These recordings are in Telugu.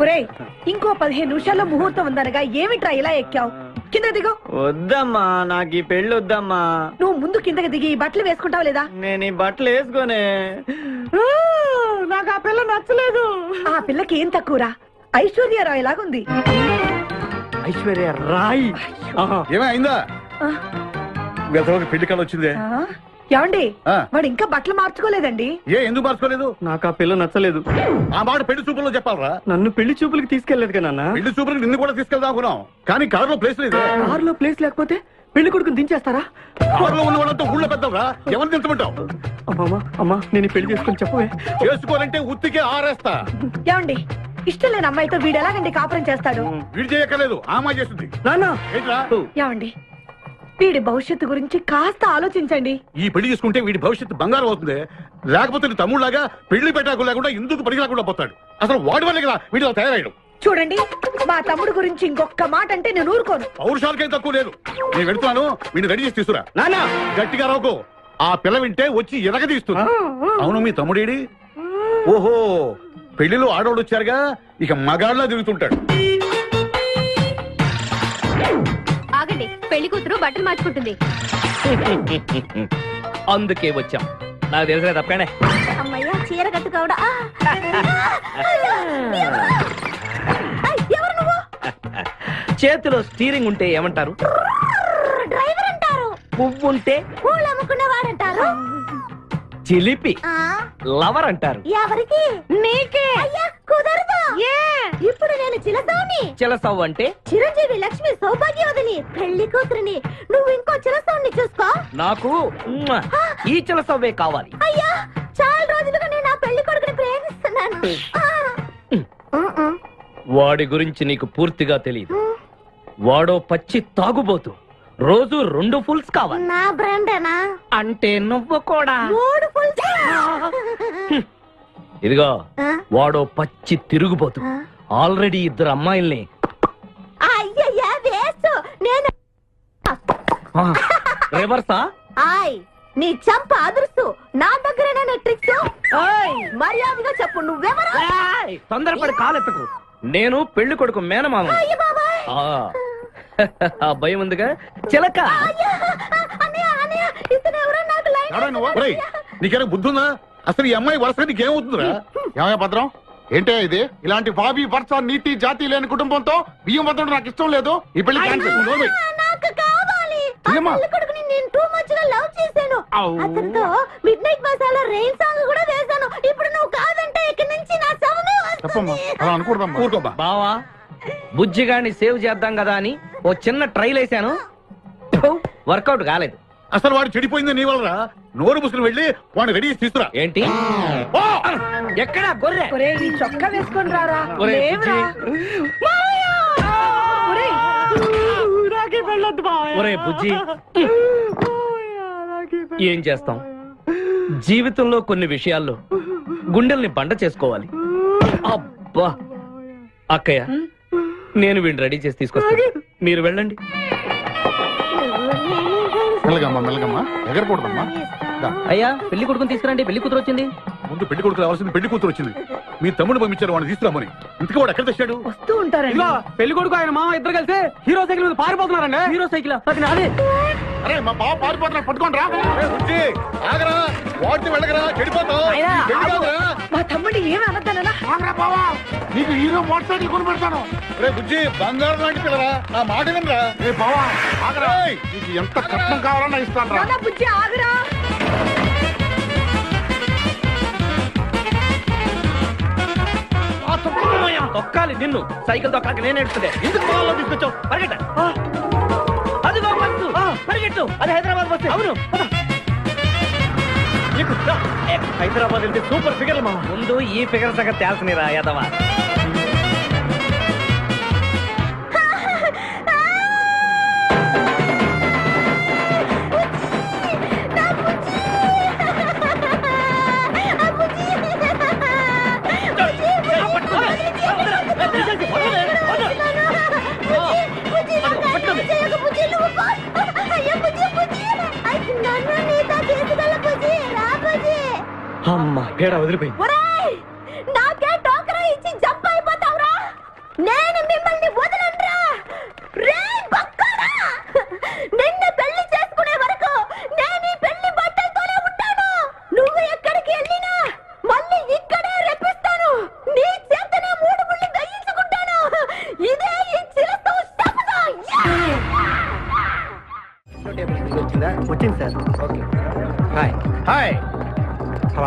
ఒరేయ్, ఇంకో 15 నిమిషాల్లో ముహూర్తం ఉందనగా ఏమిట్రా ఇలా ఎక్కావు? కింద దిగు. వద్దమ్మా, నాకు ఈ పెళ్లి వద్దమ్మా. నువ్వు ముందు కిందకి దిగి ఈ బట్టలు వేసుకుంటావు లేదా? నేను ఈ బట్టలు వేసుకోనే. నాకు ఆ పిల్ల నచ్చలేదు. ఆ పిల్లకి ఏం తక్కువరా? ఐశ్వర్యరాయ్ లాగుంది. ఐశ్వర్య రాయ్ ఏమైందా? పెళ్లి కాలం వచ్చిందే. ఏమండి, వాడు ఇంకా బట్టలు మార్చుకోలేదండి. ఎందుకు మార్చుకోలేదు? నాకు ఆ పిల్ల నచ్చలేదు. ఆ మాట పెళ్లి చూపుల్లో చెప్పాలరా. నన్ను పెళ్లి చూపులకి తీసుకెళ్లేదు కదా నాన్న. పెళ్లి చూపులకి నిన్ను కూడా తీసుకెళ్దాం అనుకున్నాం, కానీ కారులో ప్లేస్ లేదు. కారులో ప్లేస్ లేకపోతే పెళ్లి కొడుకుని దించేస్తారా? కారులో ఉన్న వాళ్ళంతా ఊళ్ళో పెద్దవరా, ఎవరిని దించమంటావు? అమ్మా, నేను ఈ పెళ్లి చేసుకుని చెప్పవే. చేసుకోవాలంటే ఉత్తికే ఆరేస్తా. ఏమండి, ఇష్టం లేని అమ్మాయితో వీడు ఎలాగండి కాపురం చేస్తాడు? వీడు చేయక్కర్లేదు, ఆ అమ్మాయి చేస్తుంది. ఏమండి, వీడి భవిష్యత్తు గురించి కాస్త ఆలోచించండి. ఈ పెళ్లి చేసుకుంటే వీడి భవిష్యత్తు బంగారం అవుతుంది. లేకపోతే తమ్ముళ్లాగా పెళ్లి పెట్టాకు లేకుండా ఎందుకు పనికి రాకుండా పోతాడు. అసలు వాడి వల్లే కదా వీడిలో తయారయ్యాడు. చూడండి, మా తమ్ముడు గురించి ఇంకొక మాట అంటే నేను ఊరుకోను. పౌరుషాలకేం తక్కువ లేదు. నేను వెళ్తున్నాను, వీడిని రెడీ చేసి తీసుకురా. నానా గట్టిగా రావుకో, ఆ పిల్ల వింటే వచ్చి ఎరగదీస్తున్నా. అవును, మీ తమ్ముడేడి? ఓహో, పెళ్లిలో ఆడవాడు వచ్చారుగా, ఇక మగాళ్ళ తిరుగుతుంటాడు. ఆగండి, పెళ్లి కూతురు బట్టలు మార్చుకుంటుంది. అందుకే వచ్చాం. నాకు తెలిసిన తప్పగానే. అమ్మయ్య, చీర కట్టుకోవడా? ఎవరు నువ్వు? చేతిలో స్టీరింగ్ ఉంటే ఏమంటారు? డ్రైవర్ అంటారు. పువ్వు ఉంటే పూలు అమ్ముకున్నవాడంటారు. చిలిపి లవర్ అంటారు. ఎవరికి? నీకే. అయ్యా, కుదరదు. ఇప్పుడు నేను చిలసౌని. చిలసవ్ అంటే చిరంజీవి లక్ష్మి సౌభాగ్యవతిని, పెళ్లి కూతురిని. నువ్వు ఇంకో చిలసౌని చూసుకో. నాకు ఈ చిలసవ్వే కావాలి. అయ్యా, చాలా రోజులుగా నేను ఆ పెళ్లి కొడుకుని ప్రేమిస్తున్నాను. వాడి గురించి నీకు పూర్తిగా తెలియదు. వాడో పచ్చి తాగుబోతు. రోజు 2 ఫుల్స్ కావాలి. నా బ్రాండేనా? అంటే నువ్వు కూడా 3 ఫుల్స్. ఇదిగో, వాడో పచ్చి తిరుగుబోతు. ఆల్రెడీ 2 అమ్మాయిల్ని. అయ్యయ్యా, వేస్ట్. నేను రివర్సా? ఆయ్, నీ చంప అదుర్సు. నా దగ్గరేనా ట్రిక్స్? మర్యాదగా చెప్పు, నువ్వెవరు? తొందరపడి కాలెత్తకు. నేను పెళ్లి కొడుకు మేనమామ. ఆ భయం ఉందిగా చిలక. నీకేనా బుద్ధుందా? అసలు ఈ అమ్మాయి వరుస నీకేమవుతుందిరా? ఏమయ్య భద్రం, ఏంటే ఇది? ఇలాంటి బాబీ వరుస నీతి జాతి లేని కుటుంబంతో బియ్యం వద్ద నాకు ఇష్టం లేదు. ఈ పెళ్లి క్యాన్సిల్. నాకు కావాలి. కొడుకుని నేను టూ మచ్ గా లవ్ చేశాను. అతనితో mid night masala rain song కూడా వేశాను. ఇప్పుడు నువ్వు కాదంటే ఇక్కడి నుంచి నా శవమే వస్తుంది. అలా అనుకూడదమ్మా. ఊరుకోబ్బా. బావా, బుజ్జిగాన్ని సేవ్ చేద్దాం కదా అని ఓ చిన్న ట్రైల్ వేసాను. వర్కౌట్ కాలేదు. అసలు వాడు చెడిపోయింది నీ వల్లరా. నోరు ముసుకుని వెళ్ళి వాడిని రెడీ చేసి తీసుకురా. ఏంటి? ఎక్కడా గొర్రె? ఒరేయ్, నీ చొక్కా వేసుకొని రారా. ఒరే బుజ్జి, ఏం చేస్తాం? జీవితంలో కొన్ని విషయాల్లో గుండెల్ని బండ చేసుకోవాలి. అబ్బా, అక్కయ్య, నేను వీడిని రెడీ చేసి తీసుకొస్తాను. మీరు వెళ్ళండి. మెల్లగమ్మా, మెల్లగమ్మా, ఎగరకూడదమ్మా. అయ్యా, పెళ్లి కొడుకుని తీసుకురండి. పెళ్లి కూతురు వచ్చింది. ముందు పెళ్లి కొడుకు రావాల్సింది, పెళ్లి కూతురు వచ్చింది. మీ తమ్ముడు పంపించారు వాడిని తీసుకురామని. ఇంతకీ వాడు ఎక్కడ తెచ్చాడు? వస్తూ ఉంటారండి. పెళ్లి కొడుకు ఆయన మామ ఇద్దరు కలిసి హీరో సైకిల్ మీద పారిపోతున్నారండి. హీరో సైకిల్ అదే. అరే, మా బావ పారిపోతున్నా, పట్టుకోండి రా. ఆగరా, వాడిని వెళ్ళగరా, చెడిపోతావు. మా తమ్ముడు ఏమి అనద్దనా? నీకు హీరో మోటార్ సైకిల్ కొని పెడతాను. రే బుజ్జి, బంగారం లాంటి పిల్లరా, నా మాట వినరా. రే బావా, ఆగరా. నీకు ఎంత కట్నం కావాలన్నా ఇస్తాను రా. బుజ్జి, ఆగరా. తొక్కాలి నిన్ను. సైకిల్ తొక్కాక నేను ఎడుతుంది. ఎందుకు పొలంలో తీసుకొచ్చావు? పరిగెట్ట. అదిగో బస్సు, పరిగెట్టు. అది హైదరాబాద్ బస్సు. అవును, హైదరాబాద్ వెళ్తే సూపర్ ఫిగర్ మా. ముందు ఈ ఫిగర్ సగం తేల్సనిరా యాదవా. అమ్మా, పేడ వదిలిపోయింది. నాకే టోకరా ఇచ్చి జంప్ అయిపోతావురా.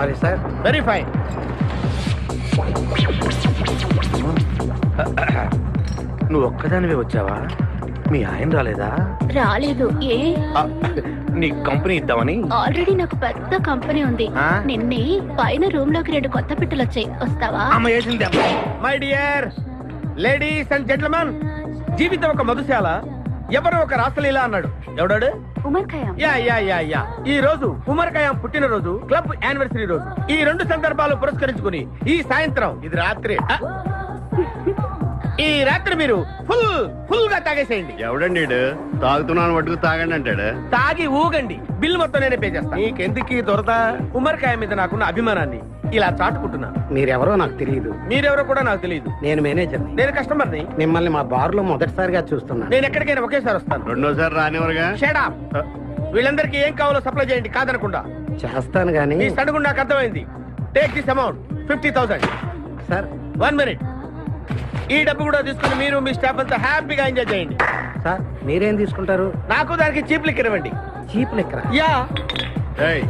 Sorry sir. Very fine. నువ్వు ఒక్కదానివే వచ్చావా? మీ ఆయన రాలేదా? రాలేదు. ఏ నీ కంపెనీ ఇద్దామని. ఆల్రెడీ నాకు పెద్ద కంపెనీ ఉంది. ఆ? నిన్నే పైన రూమ్ లోకి 2 కొత్త పిట్టలు వచ్చాయి, వస్తావా? అమ్మ వేసింది. My dear ladies and gentlemen, జీవితం ఒక మధుశాల, ఎవరు ఒక రాసలీల అన్నాడు. ఎవడాడు? Omar Khayyam. Yeah yeah yeah yeah. ఈ రోజు ఉమర్ ఖయాం పుట్టినరోజు, క్లబ్ యానివర్సరీ రోజు. ఈ 2 సందర్భాలు పురస్కరించుకుని ఈ సాయంత్రం, ఇది రాత్రి. ఈ రాత్రి మీరు ఫుల్ గా తాగేసేయండి. ఎవడండి తాగుతున్నాను మటుకు తాగండి అంటాడు. తాగి ఊగండి, బిల్ మొత్తం నేనే పే చేస్తాను. నీకెందుకు దొరదా? ఉమర్ ఖయాం మీద నాకున్న అభిమానాన్ని ఇలా చాటుకుంటున్నాను. మీరెవరో నాకు తెలియదు. మీరెవరో కూడా నాకు తెలియదు. నేను మేనేజర్ని. నేను కస్టమర్ని. మిమ్మల్ని మా బార్ లో మొదటిసారిగా చూస్తున్నా. నేను ఎక్కడికైనా ఒకేసారి వస్తాను. రెండోసారి రానివరుగా. Shut up. వీళ్ళందరికీ ఏం కావాలో సప్లై చేయండి, కాదనకుండా. చేస్తాను గానీ. మీ సడుగు నాకు అర్థమైంది. Take this amount 50,000. Sir 1 minute. ఈ డబ్బు కూడా తీసుకుని మీరు మీ స్టాఫ్ అంతా హ్యాపీగా ఎంజాయ్ చేయండి. సార్ మీరేం తీసుకుంటారు? నాకు దానికి చీప్ లిక్కర్ ఇవ్వండి. చీప్ లెక్కరా? యా.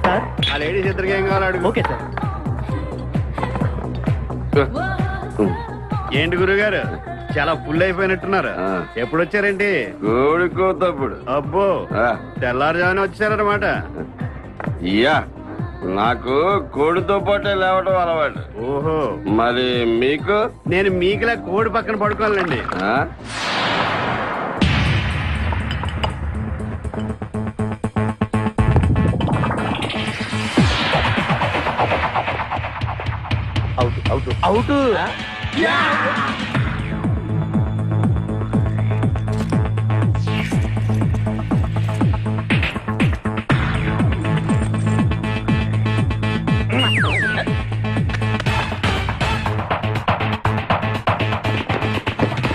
సార్ ఆ లేడీస్ ఇద్దరికి ఏం కావాలి అడుగు. Okay sir. ఏంటి గురుగారు చాలా ఫుల్ అయిపోయినట్టున్నారు? ఎప్పుడు వచ్చారేంటి? కోడికోతప్పుడు. అబ్బో, తెల్లారుజామున వచ్చారన్నమాట. యా, నాకు కోడితో పాటే లేవటం అలవాటు. ఓహో, మరి మీకు? నేను మీకులా కోడి పక్కన పడుకోవాలండి. ఆ? అవుట్.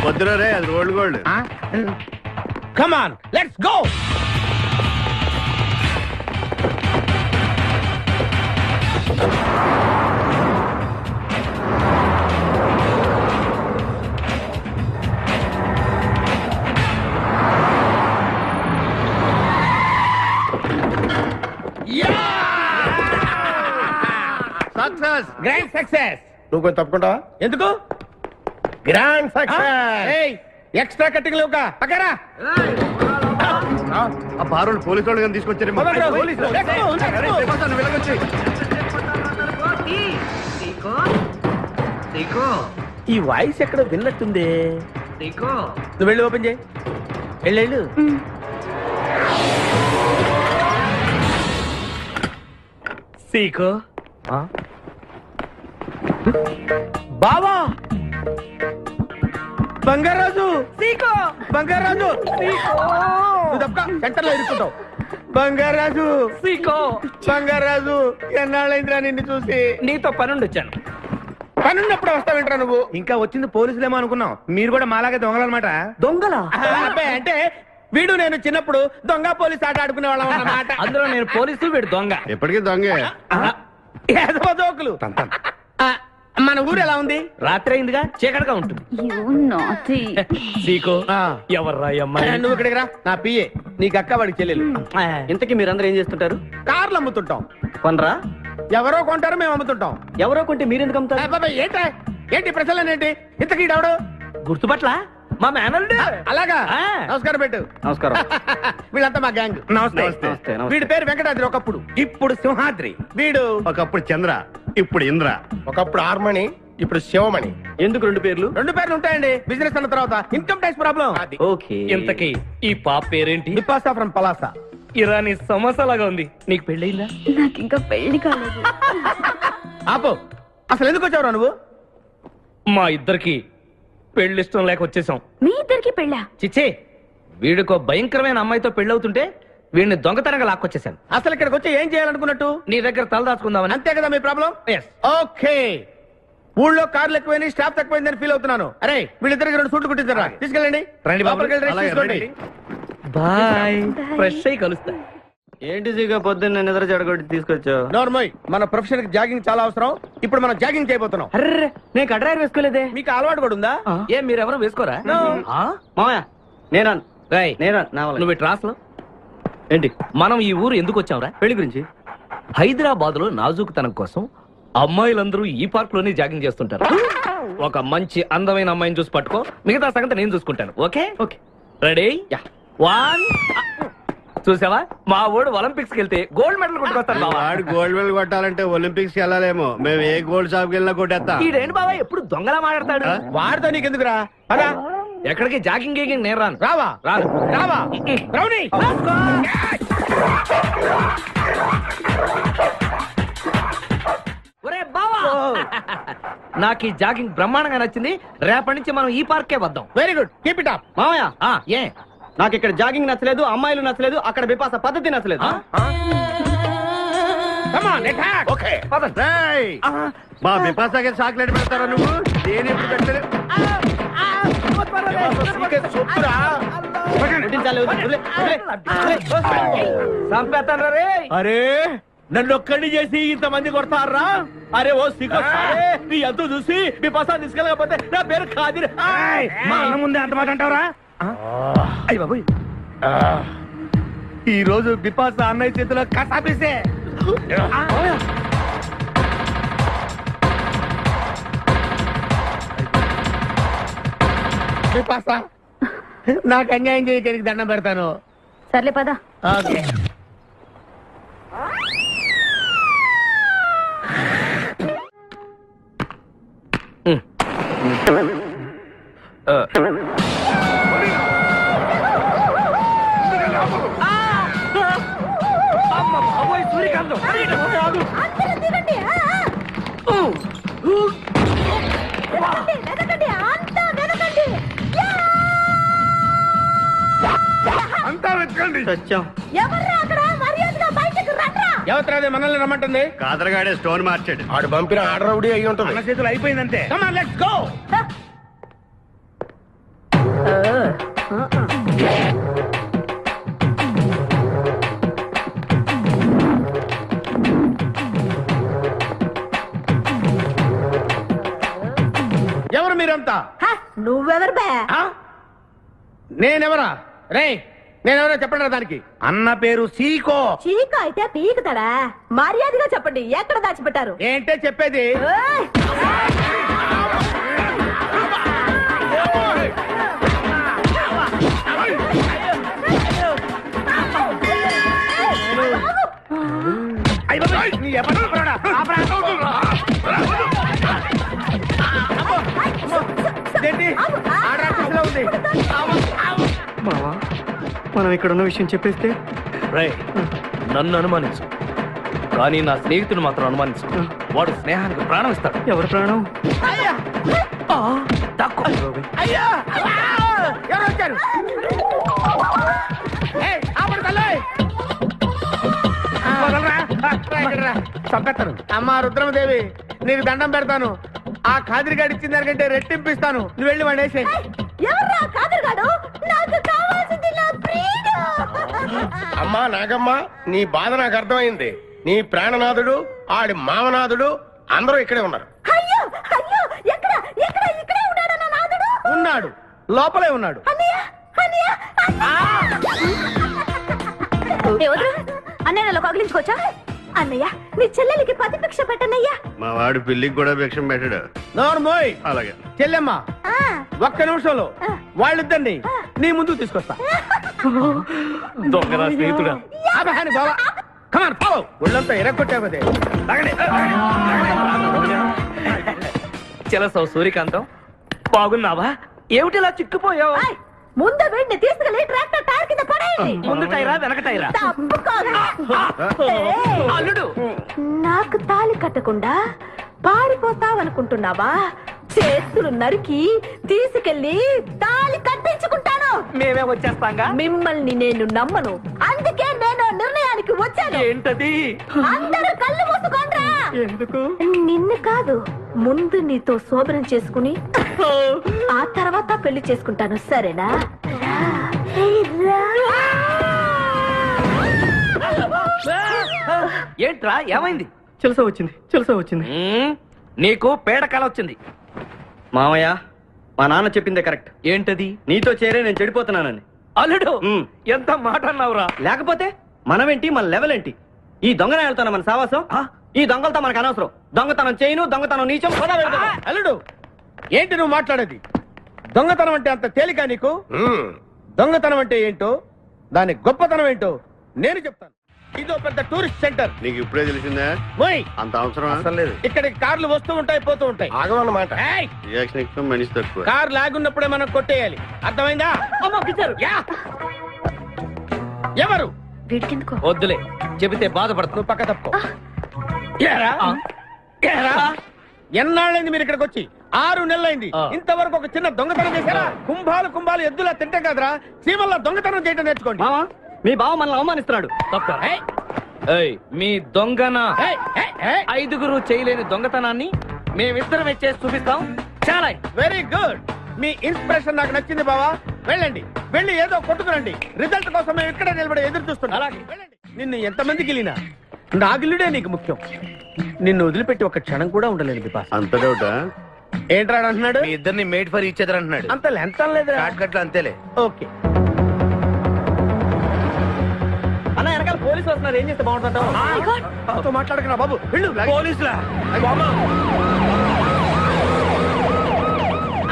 వద్దురా రే, అది rolled gold. Come on, let's go. Success, grand success. నువ్వు కొంచెం తప్పుకుంటావా? ఎందుకు? Grand success. ఎక్స్ట్రా కట్టింగ్ లేవుగా పక్కరా. ఆ బారోళ్ళు పోలీసు వాళ్ళు కానీ తీసుకొచ్చారు. ఈ వాయిస్ ఎక్కడ విన్నట్టుంది. నువ్వు వెళ్ళి ఓపెన్ చేయి. వెళ్ళు. సీకో బావా, బంగారాజు. సీకో బంగారాజు. నువ్వు తప్ప సెంటర్ లో ఇరుక్కుంటావు. బంగారాజు, సీకో బంగారాజు, ఎన్నాళ్ళైందిరా నిన్ను చూసి. నీతో పనుండి వచ్చాను. పనున్నప్పుడు వస్తావేంట్రా నువ్వు? ఇంకా వచ్చింది పోలీసులేమో అనుకున్నాం. మీరు కూడా మాలాగే దొంగలన్నమాట. దొంగలా? అబ్బాయి, అంటే వీడు నేను చిన్నప్పుడు దొంగ పోలీస్ ఆట ఆడుకునే వాళ్ళం అన్నమాట. అందులో నేను పోలీసు, వీడు దొంగ. ఎప్పటికీ దొంగే. ఏదో జోకులు. మన ఊరు ఎలా ఉంది? రాత్రి అయిందిగా, చీకటిగా ఉంటుంది. సీకో ఎవర్రా ఈ అమ్మాయి? నువ్వు ఇక్కడికి రా. నా పిఏ, నీకు అక్క వాడికి చెల్లెలు. ఇంతకీ మీరందరూ ఏం చేస్తుంటారు? కార్లు అమ్ముతుంటాం. కొనరా? ఎవరో కొంటారు, మేము అమ్ముతుంటాం. ఎవరో కొంటే మీరెందుకు అమ్ముతారు? బాబాయ్, ఏంటి ప్రశ్నలేంటి? ఇంతకీ ఈడెవడు? గుర్తుపట్ల మా మేనల్లుడు. అలాగా? ఆ. నమస్కారం పెట్టు. నమస్కారం. వీళ్ళంతా మా గ్యాంగ్. నమస్తే. వీడి పేరు వెంకటాద్రి, ఒకప్పుడు. ఇప్పుడు సింహాద్రి. వీడు ఒకప్పుడు చంద్ర, ఇప్పుడు ఇంద్ర. ఒకప్పుడు ఆర్మణి, ఇప్పుడు శివమణి. ఎందుకు 2 పేర్లు? 2 పేర్లు ఉంటాయండి. బిజినెస్ అన్న తర్వాత ఇన్కమ్ ట్యాక్స్ ప్రాబ్లం. ఓకే. ఇంతకీ ఈ పాప పేరేంటి? బిపాసా ఫ్రమ్ పలాసా. ఇరానీ సమోసాలాగా ఉంది. నీకు పెళ్ళయిందా? నాకు ఇంకా పెళ్లి కాలేదు. ఆపో, అసలు ఎందుకు వచ్చావురా నువ్వు? మా ఇద్దరికి పెళ్లి ఇష్టం లేక వచ్చేసాం. మీ ఇద్దరికి పెళ్ళా? చిచ్చే, వీడికో భయంకరమైన అమ్మాయితో పెళ్ళవుతుంటే వీడిని దొంగతనంగా లాక్కొచ్చేసాను. అసలు ఇక్కడికి వచ్చి ఏం చేయాలనుకున్నట్టు? నీ దగ్గర తలదాచుకుందామని. అంతే కదా మీ ప్రాబ్లం? Yes. ఓకే. ఊళ్ళో కార్లు ఎక్కువైంది, స్టాఫ్ తక్కువైందని ఫీల్ అవుతున్నాను. అరే, వీళ్ళిద్దరికి 2 సూట్లు కుట్టించారా? తీసుకెళ్ళండి. రండి బాబు. లోపలికి వెళ్ళి రెస్ట్ అలాగే, తీసుకోండి. రండి. బాయ్. ఫ్రెష్ అయి కలుస్తా. ఏంటి సీగా పొద్దున్న నిద్ర చెడగొట్టి తీసుకొచ్చావు? నోర్మోయ్, మన ప్రొఫెషన్ కి జాగింగ్ చాలా అవసరం. ఇప్పుడు మనం జాగింగ్ చేయబోతున్నాం. అర్రే, నేను కడ్రాయర్ వేసుకోలేదే. మీకు అలవాటు కూడా ఉందా? ఏం మీరెవరూ వేసుకోరా? No. మామయ్య నేనా రేయ్, నేనా నా వల్ల. నువ్వు ట్రాస్ లో ఏంటి? మనం ఈ ఊరు ఎందుకు వచ్చావురా? పెళ్లి గురించి. హైదరాబాద్ లో నాజూకుతనం కోసం అమ్మాయిలందరూ ఈ పార్క్ లోనే జాగింగ్ చేస్తుంటారు. ఒక మంచి అందమైన అమ్మాయిని చూసి పట్టుకో, మిగతా సంగతి నేను చూసుకుంటాను. Okay okay ready? వన్. చూసావా, మా వాడు ఒలింపిక్స్ కి వెళ్తే గోల్డ్ మెడల్ కొట్టుకొస్తాడు బావా. వాడు గోల్డ్ మెడల్ కొట్టాలంటే ఒలింపిక్స్ కి వెళ్ళాలేమో. మేము ఏ గోల్డ్ షాప్ కి వెళ్ళినా కొట్టేస్తాం. ఈడేంటి బావా ఎప్పుడు దొంగలా మాట్లాడతాడు? వాడితో నీకెందుకురా? అదా ఎక్కడికి జాగింగ్ గీగింగ్ నేను రాను. రావా రాను. రావా రౌడీ. ఒరే బావా, నాకు ఈ జాగింగ్ బ్రహ్మాండంగా నచ్చింది. రేపటి నుంచి మనం ఈ పార్కే వద్దాం. Very good, keep it up. మామయ్య, ఏ నాకు ఇక్కడ జాగింగ్ నచ్చలేదు, అమ్మాయిలు నచ్చలేదు, అక్కడ బిపాస పద్ధతి నచ్చలేదు. Come on attack. ఓకే రేయ్, మా బిపాసకి చాక్లెట్ పెడతారా నువ్వు? నేను ఎప్పుడు పెట్టలేదు. చంపేస్తాను రే. అరే నన్ను ఒక్కడిని చేసి ఇంతమంది కొడతారా? అరే ఓ సిగ్గు, నీ ఎంతో చూసి మీ పసా తీసుకెళ్ళకపోతే నా పేరు ఖాదీర్. మా అన్న ముందే అంత మాట అంటావరా? అయ్య బాబోయ్, ఈ రోజు బిపాసా అన్నయ్య చేతిలో కసాపిస్తే. బిపాసా, నాకు అన్యాయం చేయడానికి దండం పెడతాను. సర్లే పద. ఓకే. సూర్యకాంతం అందరూ దిగండి. వెనకండి, అంతా వెనకండి. అంతా వెతకండి. సత్యం ఎవర్రా అక్కడ? మర్యాదగా బయటకు రండ్రా. ఎవరు మనల్ని రమ్మంటుంది? కాదరగాడే స్టోన్ మార్చాడు. ఆడు పంపిన ఆర్డర్ రౌడీ అయి ఉంటుంది. మన చేతులు అయిపోయిందంటే. Come on, let's go. ఎవరు మీరంతా? హ, నువ్వెవరు బే? ఆ? నేనెవరా? రే నేనెవరో చెప్పండి దానికి. అన్న పేరు సీకో. చీక అయితే పీకుతాడా? మర్యాదగా చెప్పండి, ఎక్కడ దాచిపెట్టారు? ఏంటే చెప్పేది? ఏయ్! అయ్య బాబోయ్, నీ ఎవరు బ్రోడా? ఇదేంటి? ఆడ ఆఫీసులో ఉంది. మావా, మనం ఇక్కడ ఉన్న విషయం చెప్పేస్తే రే, నన్ను అనుమానించు, కానీ నా స్నేహితుడు మాత్రం అనుమానించు. వాడు స్నేహానికి ప్రాణం ఇస్తాడు. ఎవరి ప్రాణం? అయ్యా తక్కువ. అయ్యా ఎవరు వచ్చారు? ఏయ్, ఆపండి తల్లి. వదలరా. ఇక్కడ రా. చంపేస్తాను. అమ్మా రుద్రమదేవి, నీకు దండం పెడతాను. ఆ ఖాదిరిగాడు ఇచ్చిన దానికంటే రెట్టింపిస్తాను. నువ్వు వెళ్ళి వాడు వేసేయ్. ఎవర్రా కాదరుగాడు? నాకు కావాల్సింది నా ప్రియుడు. అమ్మా నాగమ్మ, నీ బాధ నాకు అర్థమైంది. నీ ప్రాణనాథుడు, ఆడి మామనాథుడు అందరూ ఇక్కడే ఉన్నారు. అయ్యో అయ్యో, ఎక్కడ ఎక్కడ ఇక్కడే ఉన్నాడు నా నాదుడు. ఉన్నాడు, లోపలే ఉన్నాడు. అన్నయ్య అన్నయ్య అన్నయ్యలో కగిలించుకోవచ్చా? అన్నయ్య, నీ చెల్లెలికి పతి భిక్ష పెట్టన్నయ్యా. మా వాడు పిల్లికి కూడా భిక్షం పెట్టాడు. నోరు మోయ్. అలాగే చెల్లెమ్మ, ఆ, ఒక్క నిమిషంలో వాళ్ళిద్దరిని నీ ముందు తీసుకొస్తా. దొంగరా స్నేహితుడా. ఆపహాని బావా. Come on follow. ఒళ్ళంతా ఎరగొట్టావదే. చెలసవు సూర్యకాంతం, బాగున్నావా? ఏమిటిలా చిక్కుపోయావు? ఏయ్, ముందు వీడిని తీసుకెళ్లి ట్రాక్టర్ టైర్ కింద పడేయండి. ముందు టైరా వెనక టైరా? తప్పుకోదు. ఏయ్, అల్లుడు, నాకు తాళి కట్టకుండా పారిపోతావనుకుంటున్నావా? చేతులు నరికి తీసుకెళ్లి తాళి కట్టించుకుంటాను. మేమే వచ్చేస్తాంగా. మిమ్మల్ని నేను నమ్మను, అందుకే నేను నిర్ణయానికి వచ్చాను. ఏంటది? అందరూ కళ్ళు మూసుకోండ్రా. ఎందుకు? నిన్ను కాదు, ముందు నీతో శోభనం చేసుకుని ఆ తర్వాత పెళ్లి చేసుకుంటాను, సరేనా? ఏంట్రా, ఏమైంది? చిలస వచ్చింది, చిలస వచ్చింది. నీకు పేడ కల వచ్చింది. మామయ్య, మా నాన్న చెప్పిందే కరెక్ట్. ఏంటది? నీతో చేరే నేను చెడిపోతున్నానని. అల్లుడు, మ్. ఎంత మాట అన్నావురా? లేకపోతే మనమేంటి, మన లెవెల్ ఏంటి? ఈ దొంగనే వెళ్తాను మన సావాసం. ఈ దొంగలతో మనకు అనవసరం. దొంగతనం చేయను, దొంగతనం నీచం. పద వెళ్దాం. అల్లుడు ఏంటి నువ్వు మాట్లాడేది? దొంగతనం అంటే అంత తేలిక నీకు? దొంగతనం అంటే ఏంటో, దాని గొప్పతనం ఏంటో నేను చెప్తాను. ఇదో పెద్ద టూరిస్ట్ సెంటర్. నీకు ఇప్పుడే తెలిసిందా? పోయ్, అంత అవసరం అసలు లేదు. ఇక్కడికి కార్లు వస్తూ ఉంటాయి, పోతూ ఉంటాయి. ఆగమన్నమాట. ఏయ్, రియాక్షన్ ఎక్కువ, మనిషి తక్కువ. కార్ లాగున్నప్పుడే మనం కొట్టేయాలి, అర్థమైందా? యా. ఎవరు? వీడికెందుకో వద్దులే, చెబితే బాధపడుతు. నువ్వు పక్క తప్పుకో. ఏరా? ఏరా? ఎన్నాళ్ళైంది మీరు ఇక్కడికి వచ్చి? 6 నెలలైంది. ఆ. ఇంతవరకు ఒక చిన్న దొంగతనం చేశారా? కుంభాలు ఎద్దులా తింటాం కదరా. సీమల్లో దొంగతనం చేయడం నేర్చుకోండి. మావా, మీ బావ మనల్ని అవమానిస్తున్నాడు. తప్పుకోరా. ఏయ్, మీ దొంగన ఏయ్, ఏయ్, ఏయ్. 5గురు చేయలేని దొంగతనాన్ని మేమిద్దరం చేసి చూపిస్తాం. చాలా వెరీ గుడ్. మీ ఇన్స్పిరేషన్ నాకు నచ్చింది బావా. వెళ్ళండి, వెళ్ళి ఏదో కొట్టుకురండి. రిజల్ట్ కోసం మేము ఇక్కడే నిలబడి ఎదురు చూస్తున్నాం. అలాగే. వెళ్ళండి. నిన్ను ఎంతమందికి వెళ్ళినా నా గిల్లుడే నీకు ముఖ్యం. నిన్ను వదిలిపెట్టి ఒక క్షణం కూడా ఉండలేను బిపాస్. అంత డౌటా? ఏంట్రా అంటున్నాడు? మీ ఇద్దరిని మేడ్ ఫర్ ఈచ్ అదర్ అంటున్నాడు. అంత లెంత్ లేదు. షార్ట్కట్లు అంతేలే. ఓకే. అన్న వెనకాల పోలీసులు వస్తున్నారు. ఏం చేస్తే బాగుంటుందో. నాతో మాట్లాడకరా బాబు. వెళ్ళు. పోలీసులా?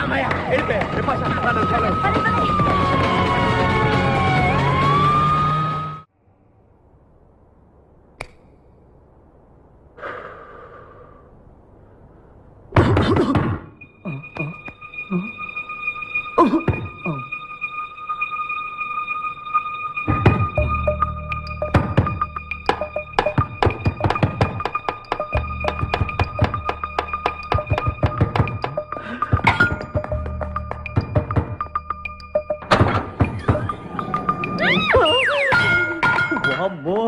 అమ్మయ్య, వెళ్ళిపోయా. బిపాస, చలో. అమ్మో,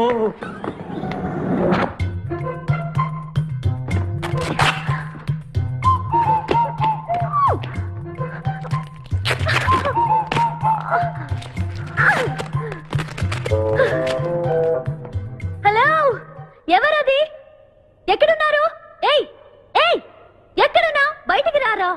హలో, ఎవరది? ఎక్కడున్నారు? ఏయ్ ఏయ్, ఎక్కడున్నా? బయటికి రారా.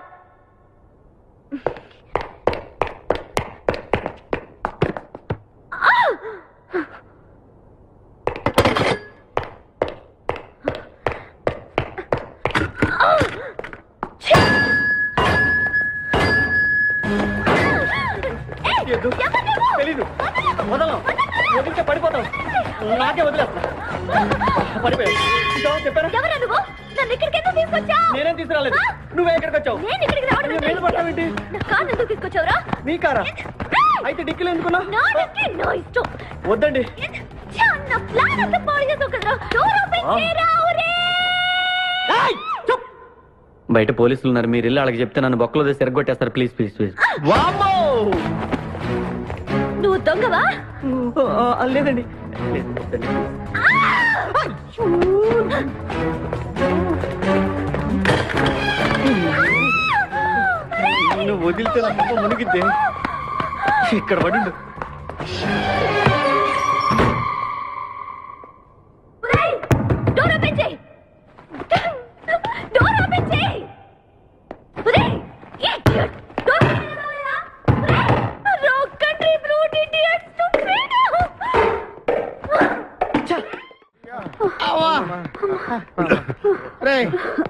తెలీదు. వదలం. వదిలితే పడిపోతాం. నాకే వదిలేస్తా. పడిపోయావు. చెప్పారా? ఎవరా నువ్వు? నన్ను ఇక్కడికి ఎందుకు తీసుకొచ్చావు? నేనేం తీసుకురాలేదు. నువ్వే ఎక్కడికి వచ్చావు? నేను ఇక్కడికి రావడం నువ్వు మీద పడతావేంటి? నా కారు ఎందుకు తీసుకొచ్చావురా? నీ కారా? అయితే డిక్కీలు ఎందుకున్నావు? నా డిక్కీ నా ఇష్టం. వద్దండి. నా ప్లాన్ అంతా పాడు చేసావు కదరా. డోర్ ఓపెన్ చేయరా. బయట పోలీసులు ఉన్నారు. మీరు ఇల్లు వాళ్ళకి చెప్తే నన్ను బొక్కలో తీసి ఎరగొట్టేస్తారు. Please please please. నువ్వు దొంగవా? లేదండి. నువ్వు వదిలితే నా తప్ప మునిగిద్దే. ఇక్కడ పడిండు. డోర్ ఓపెన్ చేయి. డోర్ ఓపెన్ చేయి. Idiot. Door wrong country brute idiot stupid. రే,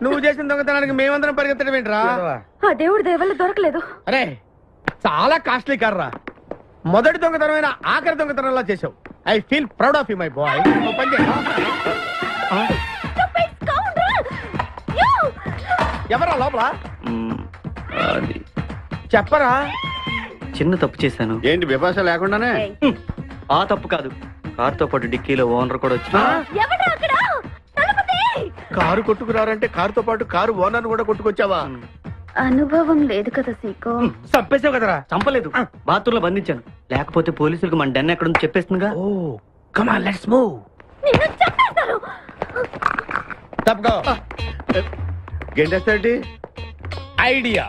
నువ్వు చేసిన దొంగతనానికి మేమందరం పరిగెత్తడం ఏంట్రా? ఆ దేవుడి దయ వల్ల దొరకలేదు. అరే, చాలా కాస్ట్లీ కార్రా. మొదటి దొంగతనమైన ఆఖరి దొంగతనంలా చేసావు. I feel proud of you my boy. ఎవరా లోపల? చెప్పరా. చిన్న తప్పు చేశాను. ఏంటి విపాస లేకుండానే? ఆ తప్పు కాదు. కారుతో పాటు డిక్కీలో ఓనర్ కూడా వచ్చి ఎవడా అక్కడ? తలుపు తీయ్. కారు కొట్టుకురారంటే కారుతో పాటు కారు ఓనర్ కూడా కొట్టుకొచ్చావా? అనుభవం లేదు కదా సీకో. చంపేసావు కదరా. చంపలేదు. బాత్రూంలో బంధించాను. లేకపోతే పోలీసులకు మన డెన్ ఎక్కడ చెప్పేస్తుందిగా. Oh come on let's move. నిన్ను చంపేస్తారు. తప్పుకో. గెంటేస్తాటి ఐడియా.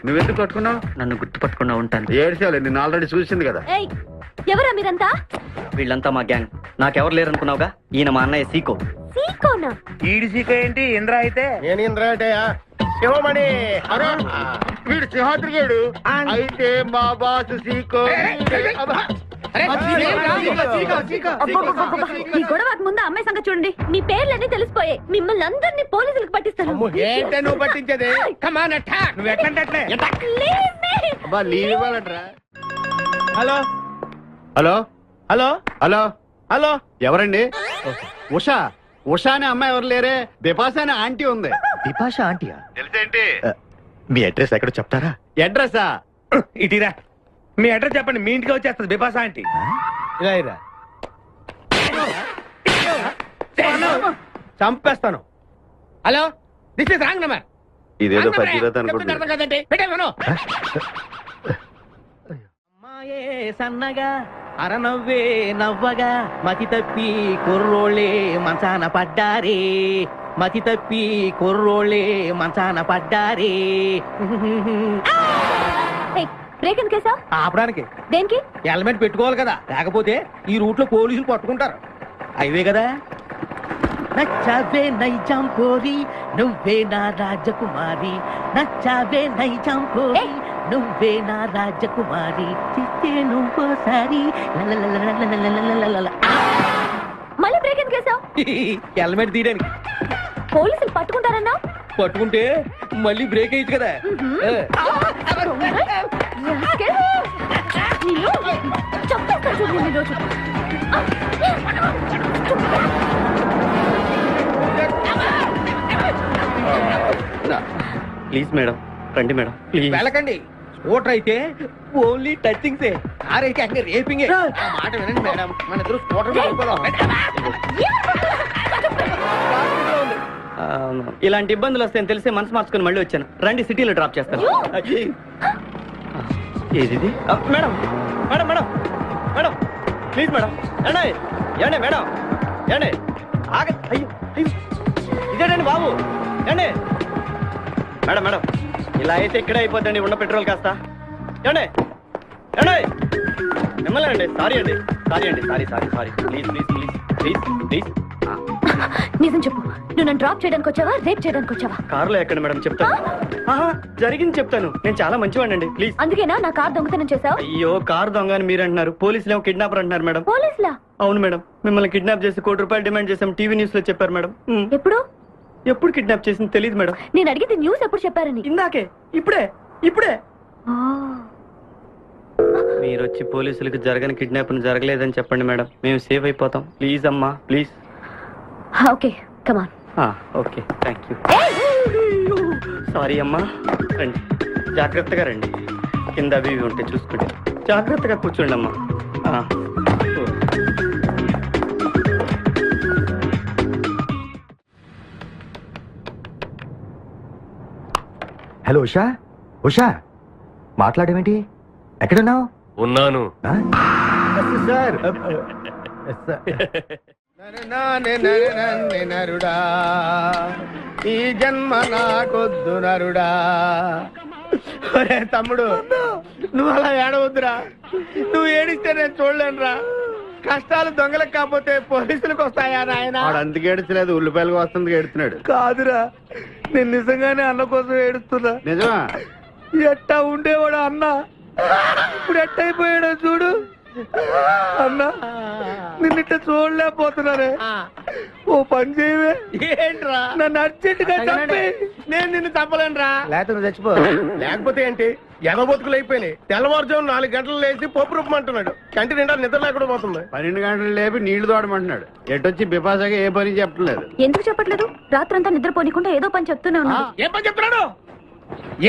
నువ్వెందుకు కట్టుకున్నావు? నన్ను గుర్తుపట్టకుండా ఉంటాను. ఏడ్చాలి, నిన్ను ఆల్రెడీ చూసింది కదా. ఏయ్, ఎవరా మీరంతా? వీళ్ళంతా మా గ్యాంగ్. నాకెవరు లేరనుకున్నావుగా. ఈయన మా అన్నయ్య సీకో. సీకోనా? ఈడి సీకో ఏంటి? ఇంద్ర అయితే నేను ఇంద్ర అంటే శివమణి. వీడు సింహాద్రిగాడు. అయితే మా బాస్ సీకో. అబ్బబ్బబ్బబ్బబ్బ. ఈ గొడవకు ముందు అమ్మాయి సంగతి చూడండి. మీ పేర్లన్నీ తెలిసిపోయాయి. మిమ్మల్ని అందరినీ పోలీసులకు పట్టిస్తాను. ఏంటే నువ్వు పట్టించేది? కమాన్ అటాక్. నువ్వు ఎట్లంటే Leave me. అబ్బా లీవ్ ఇవ్వాలంటరా. Hello hello hello hello hello. ఎవరండి? ఉషా. ఉషా అనే అమ్మాయి ఎవరు లేరే, బిపాస అనే ఆంటీ ఉంది. బిపాష ఆంటీయా? తెలుసేంటి? మీ అడ్రస్ ఎక్కడ చెప్తారా? అడ్రసా? ఇటీరా మీ అడ్రస్ చెప్పండి, మీ ఇంటికి వచ్చేస్తుంది బిపాస ఆంటీ. ఇలా ఇరా. చంపేస్తాను. Hello, this is wrong number. ఇదేదో పచ్చిరత అనుకుంటున్నా. అర్థం కదండి, పెట్టేమను. అమ్మాయే సన్నగా అరనవ్వే నవ్వగా మతి తప్పి కుర్రోళ్ళే మంచాన పడ్డారే, మతి తప్పి కుర్రోళ్ళే మంచాన పడ్డారే. బ్రేక్ ఎందుకేసా? ఆపడానికి దేనికి? హెల్మెట్ పెట్టుకోవాలి కదా, లేకపోతే ఈ రూట్ లో పోలీసులు పట్టుకుంటారు. హైవే కదా. నచ్చావే నైజాం పోరి నువ్వే నా రాజకుమారి, నచ్చావే నైజాం పోరి నువ్వే నా రాజకుమారి, చిస్తే నువ్వోసారి. మళ్ళీ బ్రేక్ ఎందుకేసా? హెల్మెట్ తీయడానికి. పోలీసులు పట్టుకుంటారన్నా? పట్టుకుంటే మళ్ళీ బ్రేక్ అయ్యింది కదా. చంపేస్తాను చూడు ఈ రోజు. ప్లీజ్ మేడం, రండి మేడం ప్లీజ్. వెళ్ళకండి. స్కూటర్ అయితే ఓన్లీ టచింగ్సే, కార్ అయితే అక్కడ రేపింగే. ఆ మాట వినండి మేడం, మన ఇద్దరు స్కూటర్ మీద వెళ్ళిపోదాం. ఇలాంటి ఇబ్బందులు వస్తాయని తెలిసే మనసు మార్చుకుని మళ్ళీ వచ్చాను. రండి సిటీలో డ్రాప్ చేస్తాను. ఏది madam madam madam madam please madam. ఏండి ఏండి మేడం ఏండి ఆగ. అయ్యో అయ్యో ఇదేంటండి బాబు. ఏండి మేడం మేడం ఇలా అయితే ఇక్కడే అయిపోద్దండి ఉన్న పెట్రోల్ కాస్త. ఏండి ఏండి మిమ్మల్ని అండి. సారీ అండి, సారీ అండి, sorry sorry sorry. Please please please please please. నిజం చెప్పు, నువ్వు నన్ను డ్రాప్ చేయడానికి వచ్చావా, రేప్ చేయడానికి వచ్చావా? కారులో ఎక్కండి మేడం, చెప్తాను. ఆహా, జరిగింది చెప్తాను. నేను చాలా మంచివాడిని అండి, ప్లీజ్. అందుకేనా నా కార్ దొంగతనం చేసావు? అయ్యో కారు దొంగ అని మీరు అంటున్నారు, పోలీసులు ఏమో కిడ్నాపర్ అంటున్నారు మేడం. పోలీసులా? అవును మేడం, మిమ్మల్ని కిడ్నాప్ చేసి ₹1 డిమాండ్ చేసాం, టీవీ న్యూస్ లో చెప్పారు మేడం. ఎప్పుడు? ఎప్పుడు కిడ్నాప్ చేసింది తెలియదు మేడం. నేను అడిగితే న్యూస్ ఎప్పుడు చెప్పారని. ఇందాకే, ఇప్పుడే ఇప్పుడే. ఆ. మీరు వచ్చి పోలీసులకు జరగని కిడ్నాప్ జరగలేదని చెప్పండి మేడం, మేము సేవ్ అయిపోతాం. ప్లీజ్ అమ్మా please. Okay come on. Okay thank you. Sorry అమ్మా, రండి జాగ్రత్తగా రండి. కింద అవి ఇవి ఉంటే చూసుకుంటే జాగ్రత్తగా కూర్చోండి అమ్మా. హలో ఉషా. ఉషా మాట్లాడేమేంటి? ఎక్కడున్నావు? ఉన్నాను. సార్ నరుడా ఈ జన్మ నాకొద్దు నరుడా. ఒరే తమ్ముడు, నువ్వు అలా ఏడవద్దురా. నువ్వు ఏడిస్తే నేను చూడలేనురా. కష్టాలు దొంగలకు కాకపోతే పోలీసులకు వస్తాయా నాయన? వాడు అందుకే ఏడ్చలేదు, ఉల్లిపాయలకు వస్తుంది ఏడుతున్నాడు. కాదురా, నేను నిజంగానే అన్న కోసం ఏడుస్తున్నా. నిజమా? ఎట్టా ఉండేవాడు అన్న, ఇప్పుడు ఎట్టయిపోయాడో చూడు. అన్నా నిన్నిట్ట చూడలేకపోతున్నానే. ఓ పని చేయవే. ఏంట్రా? నన్ను అర్జెంట్ గా చంపి. నేను నిన్ను చంపలేనురా. లేకపోతే నువ్వు చచ్చిపో. లేకపోతే ఏంటి, ఎగబొతుకులు అయిపోయినాయి. తెల్లవారుజాము 4 గంటలు లేచి పప్పు రూపమంటున్నాడు. కంటి నిండా నిద్ర లేకుండా పోతుంది. 12 గంటలు లేపి నీళ్లు తోడమంటున్నాడు. ఎటొచ్చి బిపాసగా ఏ పని చెప్పట్లేదు. ఎందుకు చెప్పట్లేదు? రాత్రంతా నిద్రపోనికుండా ఏదో పని చెప్తూనే ఉన్నాడు. ఏం పని చెప్తున్నాడు?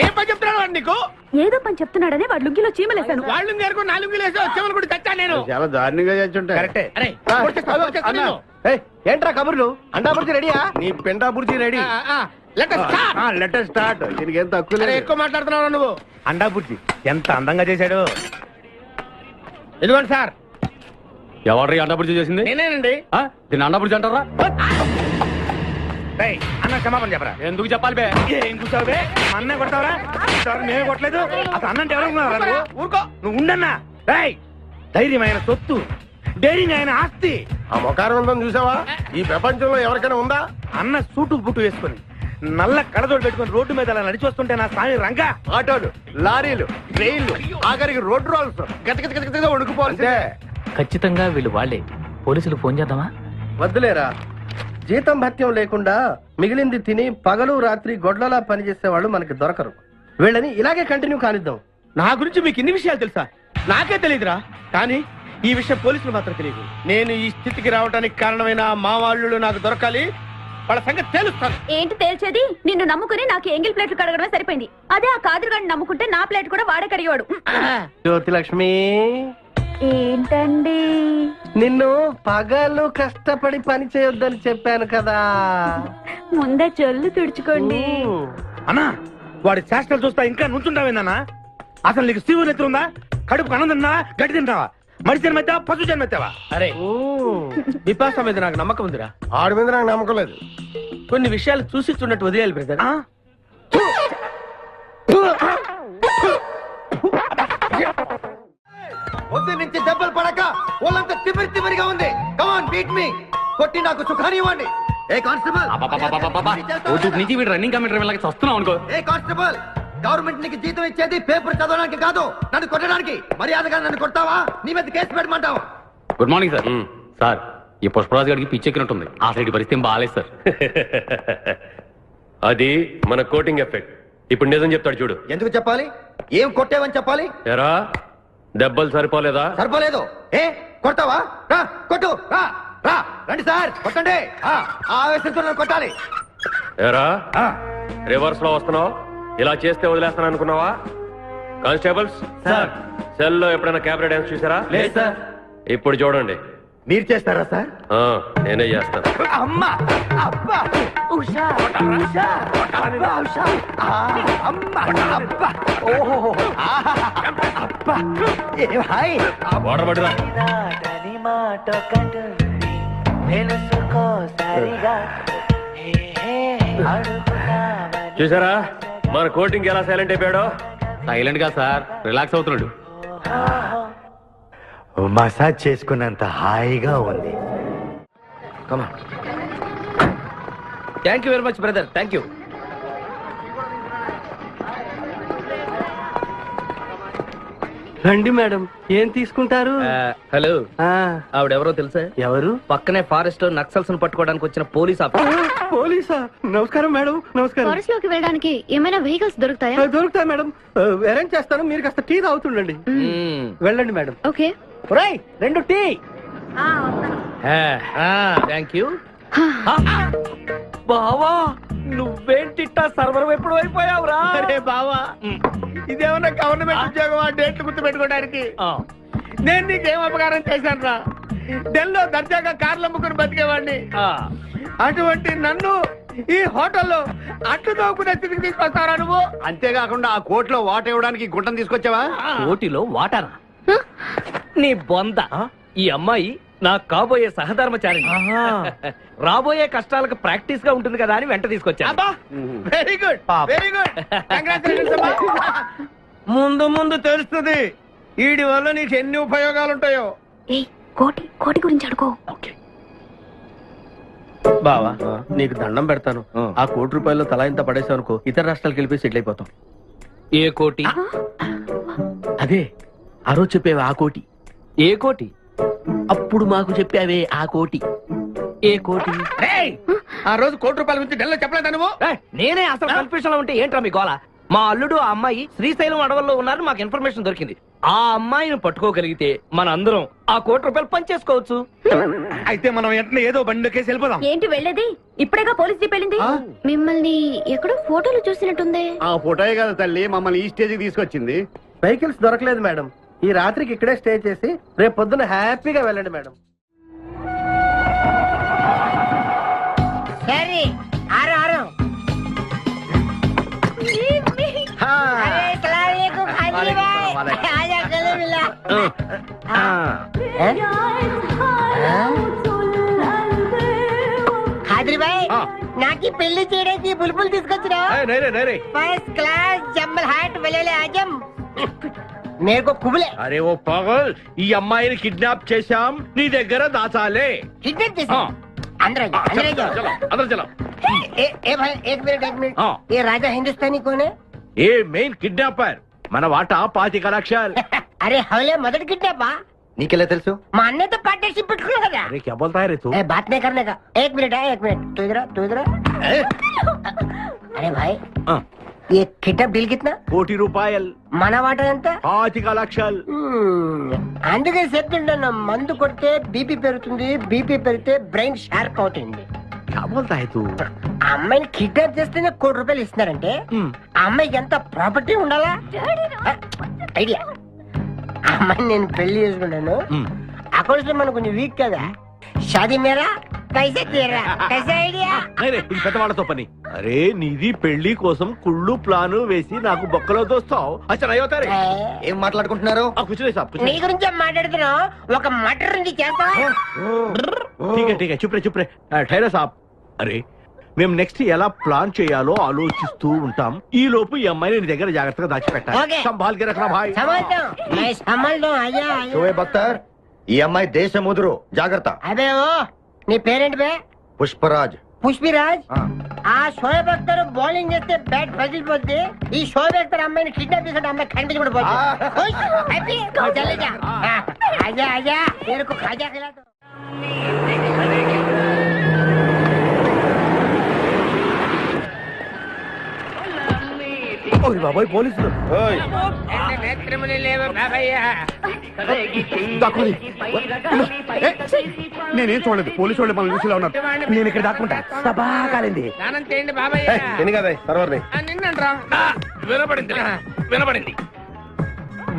ఏం పని చెప్తున్నాడు వాడు నీకు? ఏదో పని చెప్తున్నాడని వాడు లుంగిలో చీమలేశాను. వాళ్ళు నేర్కు 4 లేసి వచ్చేవాళ్ళు కూడా చచ్చా నేను. చాలా దారుణంగా చచ్చుంటాయి. కరెక్టే. ఏంట్రా కబుర్లు? అండాబుర్జీ రెడీయా? నీ పెండాబుర్జీ రెడీ. Letter start. దీనికి ఏం తక్కువ లేదు. ఎక్కువ మాట్లాడుతున్నావు నువ్వు. అండాబుర్జీ ఎంత అందంగా చేశాడు. ఇదిగోండి సార్. ఎవరు అండబుర్జీ చేసింది? నేనేనండి. దీన్ని అండబుర్జీ అంటారా? అన్న క్షమాపణ చెప్పరా. ఎందుకు చెప్పాలి బే? ఏం కూర్చోవు బే? అన్నే కొడతావరా? నేనే కొట్టలేదు. అసలు అన్నంటే ఎవరు ఉన్నారా? ఊరుకో, నువ్వు ఉండన్నా. ధైర్యమైన సొత్తు, డైరింగ్ అయిన ఆస్తి. ఆ మొకారం ఉందని చూసావా? ఈ ప్రపంచంలో ఎవరికైనా ఉందా? అన్న సూటు బుట్టు వేసుకుని నల్ల కడదోడు పెట్టుకుని రోడ్డు మీద అలా నడిచి వస్తుంటే నా స్వామి రంగా. ఆటోలు, లారీలు, ట్రైన్లు, ఆఖరికి రోడ్ రోల్స్ గతగతగతగా ఉడుకుపోవాలి. ఖచ్చితంగా వీళ్ళు వాళ్ళే. పోలీసులు ఫోన్ చేద్దామా? వద్దులేరా, జీతం భత్యం లేకుండా మిగిలింది తిని పగలు రాత్రి గొడ్లలా పనిచేసే వాళ్ళు మనకి దొరకరు. వీళ్ళని ఇలాగే కంటిన్యూ కానిద్దాం. నా గురించి మీకు ఇన్ని విషయాలు తెలుసా? నాకే తెలియదురా. కానీ ఈ విషయం పోలీసులు మాత్రం తెలియదు. నేను ఈ స్థితికి రావడానికి కారణమైన మా వాళ్ళు నాకు దొరకాలి. వాళ్ళ సంగతి తెలుస్తాను. ఏంటి తేల్చేది? నిన్ను నమ్ముకుని నాకు ఎంగిల్ ప్లేట్లు కడగడమే సరిపోయింది. అదే ఆ కాదురుగాడిని నమ్ముకుంటే నా ప్లేట్ కూడా వాడే కడిగేవాడు. జ్యోతిలక్ష్మి, ఏంటండి? నిన్ను పగలు కష్టపడి పని చేయొద్దని చెప్పాను కదా. ముందే చల్లు తుడుచుకోండి. అన్నా, వాడి చేష్టలు చూస్తా ఇంకా నుంచుంటావేందన్నా? అసలు నీకు శివుని ఎత్తు ఉందా? కడుపు అన్నం తిన్నా, గడ్డి తింటావా? మడి జన్మెత్తావా, పశు జన్మెత్తావా? అరే విపాస మీద నాకు నమ్మకం ఉందిరా. ఆడి మీద నాకు నమ్మకం లేదు. కొన్ని విషయాలు చూసి చూడట్టు వదిలేయాలి బ్రదర్. పొద్దు నుంచి దెబ్బలు పడక ఒళ్ళంతా తిమిరిగా ఉంది. కమాన్ బీట్ మీ, కొట్టి నాకు సుఖాన్ని ఇవ్వండి. ఏ కానిస్టేబుల్, నుంచి వీడు రన్నింగ్ కమిటర్ లాగా వస్తున్నావు అనుకో. ఏ కానిస్టేబుల్, గవర్నమెంట్ నీకు జీతం ఇచ్చేది పేపర్ చదవడానికి కాదు, నన్ను కొట్టడానికి. మర్యాదగా నన్ను కొడతావా, నీ మీద కేసు పెట్టమంటావా? Good morning sir. సార్, ఈ పుష్పరాజు గారికి పిచ్చెక్కినట్టుంది. ఆ సైడ్ పరిస్థితి బాగాలేదు సార్. అది మన కోటింగ్ ఎఫెక్ట్. ఇప్పుడు నిజం చెప్తాడు చూడు. ఎందుకు చెప్పాలి? ఏం కొట్టేవని చెప్పాలి? ఎరా దెబ్బలు సరిపోలేదా? సరిపోలేదు. ఏ కొడతావా? రా కొట్టు, రా రా, రండి సార్ కొట్టండి. ఆవేశంతో నన్ను కొట్టాలి. ఎరా రివర్స్ లో వస్తున్నావు, ఇలా చేస్తే వదిలేస్తాను అనుకున్నావా? కానిస్టేబుల్స్ సార్, సెల్లో ఎప్పుడైనా కెమెరా డాన్స్ చూసారా? లేదు సార్. ఇప్పుడు చూడండి. మీరు చేస్తారా సార్? నేనే చేస్తాను. అమ్మా, అబ్బా, ఉషా, ఉషా, అబ్బా, ఉషా, అమ్మా, అబ్బా, ఓహో, అబ్బా, ఏ భాయ్, వాడబడిరా. చూసారా మన కోటింగ్ ఎలా సైలెంట్ అయిపోయాడో? సైలెంట్ గా సార్, రిలాక్స్ అవుతున్నాడు. మసాజ్ చేసుకున్నంత హాయిగా ఉంది. Thank you very much brother, thank you. రండి మేడం, ఏం తీసుకుంటారు? హలో, ఆవిడెవరో తెలుసా? ఎవరు? పక్కనే ఫారెస్ట్ లో నక్సల్స్ పట్టుకోవడానికి వచ్చిన పోలీస్ ఆఫీసర్. పోలీసా? నమస్కారం మేడం. నమస్కారం. ఫారెస్ట్ లోకి వెళ్ళడానికి ఏమైనా వెహికల్స్ దొరుకుతాయా? దొరుకుతాయి మేడం, అరేంజ్ చేస్తాను. మీరు కాస్త టీ తాగుతుండండి. వెళ్ళండి మేడం. ఓకే. ఒరేయ్, 2 టీ. Thank you. బావా, నువ్వేంటిట్టా సర్వర్ ఎప్పుడు అయిపోయావురా? అరే బావా, ఇదేమన్నా గవర్నమెంట్ ఉద్యోగం? ఆ డేట్లు గుర్తు పెట్టుకోవడానికి నేను నీకేం అపకారం చేశాను రా? ఢిల్లీలో దర్జాగా కార్లు అమ్ముకుని బతికేవాడిని. అటువంటి నన్ను ఈ హోటల్లో అట్లు తోకునే స్థితికి తీసుకొస్తారా నువ్వు? అంతేకాకుండా ఆ కోర్టులో వాట ఇవ్వడానికి గుంటను తీసుకొచ్చావా? కోటిలో వాటారా? నీ బొంద. ఈ అమ్మాయి నాకు కాబోయే సహధర్మచారి. రాబోయే కష్టాలకు ప్రాక్టీస్ గా ఉంటుంది కదా అని వెంట తీసుకొచ్చా. Very good, very good. ముందు ముందు తెలుస్తుంది వీడి వల్ల నీకు ఎన్ని ఉపయోగాలు ఉంటాయో. కోటి గురించి అడుకో. బావా, నీకు దండం పెడతాను. ఆ ₹1 తలా ఇంత పడేసావు అనుకో, ఇతర రాష్ట్రాలకు వెళ్ళిపోయి సెటిల్ అయిపోతాం. ఏ కోటి? అదే ఆ రోజు చెప్పేవి ఆ కోటి. ఏ కోటి? అప్పుడు మాకు చెప్పావే ఆ కోటి. ఏ కోటి? ఆ రోజు ₹1 గురించి ఢిల్లీలో చెప్పలేదా నువ్వు? నేనే అసలు కన్ఫ్యూషన్ లో ఉంటే ఏంట్రా మీ గోల? మా అల్లుడు ఆ అమ్మాయి శ్రీశైలం అడవుల్లో ఉన్నారని మాకు ఇన్ఫర్మేషన్ దొరికింది. ఆ అమ్మాయిని పట్టుకోగలిగితే మన అందరం ఆ ₹1 పంచేసుకోవచ్చు. అయితే మనం వెంటనే ఏదో బండికేసి వెళ్ళిపోదాం. ఏంటి వెళ్ళేది? ఇప్పుడేగా పోలీస్ జీప్ వెళ్ళింది. మిమ్మల్ని ఎక్కడో ఫోటోలు చూసినట్టుంది. ఆ ఫోటోయే కదా తల్లి మమ్మల్ని ఈ స్టేజ్కి తీసుకొచ్చింది. వెహికల్స్ దొరకలేదు మేడం. ఈ రాత్రికి ఇక్కడే స్టే చేసి రేపు పొద్దున హ్యాపీగా వెళ్ళండి మేడం. నాకు పెళ్లి చేయడానికి బుల్బుల్ తీసుకొచ్చినా? ఫస్ట్ క్లాస్ జంబల్ హాట్ వెళ్ళలే ఆజం మేరకు కుబులే. అరే ఓ పాగల్, ఈ అమ్మాయిని కిడ్నాప్ చేశాం, నీ దగ్గర దాచాలే. కిడ్నాప్ చేసా? अंदर चलो। ए भाई एक मिनट ये राजा हिंदुस्तानी कौन है? ये मेन किडनैपर मन वाटा 25 लक्षल. अरे हवले मदद किडनैपा నీకెలా తెలుసు? మా అన్నయ్యతో పార్ట్నర్షిప్ పెట్టుకున్నావు కదా. अरे क्या बोलता है रे तू? ए, बात नहीं करने का. एक मिनट तू इधर. अरे भाई हाँ। ये किडनैप डील कितना? ₹1,00,00,000 మన వాటా ఎంత? 25 లక్షలు. అందుకే చెప్తుంటాను, మందు కొడితే బీపీ పెరుగుతుంది, బీపీ పెరిగితే బ్రెయిన్ షార్ప్ అవుతుంది. क्या बोलता है तू? ఆ అమ్మాయిని కిడ్నాప్ చేస్తేనే ₹1,00,00,000 ఇస్తున్నారంటే ఆ అమ్మాయికి ఎంత ప్రాపర్టీ ఉండాలా? ఐడియా. ఆ అమ్మాయిని నేను పెళ్లి చేసుకుంటాను. అకౌంట్స్ లో మనకు కొంచెం వీక్ కదా. షాదీ మేరా పైసా తీరా. కైసా ఐడియా? అరే ఇది పెద్దవాళ్ళతో పని. అరే నీది పెళ్లి కోసం కుళ్ళు ప్లాను వేసి నాకు బొక్కలో దోస్తావు. అచ్చా అయ్యోతారే. ఏం మాట్లాడుకుంటున్నారు? కూర్చునే సాబ్ నీ గురించే మాట్లాడుతున్నావు. ఒక మటర్ ఉంది చేస్తా. ठीक है चुप रे ठहरा साहब. అరే మేము నెక్స్ట్ ఎలా ప్లాన్ చేయాలో ఆలోచిస్తూ ఉంటాం. ఈ లోపు ఈ అమ్మాయిని నీ దగ్గర జాగ్రత్తగా దాచిపెట్టాలి. ఓకే. సంభాల్ కే రఖనా భాయ్. సంభాల్తో అయ్యా. షోయబ్ అఖ్తర్, ఈ అమ్మాయి దేశముదురు, జాగ్రత్త. అదే ఓ నీ పేరేంటి బే? పుష్పరాజ్. పుష్పిరాజ్. ఆ షోయబ్ అఖ్తర్ బౌలింగ్ చేస్తే బ్యాట్ పగిలిపోద్ది. ఈ షోయబ్ అఖ్తర్ అమ్మాయిని కిడ్నాప్ చేసిన అమ్మాయి కనిపించకుండా పోతుంది. ఆజా మేరకు ఖాజా ఖిలా దో. ఓయ్ బాబాయ్ పోలీసులు. ఓయ్ నేనేం చూడలేదు, పోలీసు వాళ్ళు మనం చూసిలా ఉన్నారు. నేను ఇక్కడ దాక్కుంటా. సభా కాలింది. వినపడింది.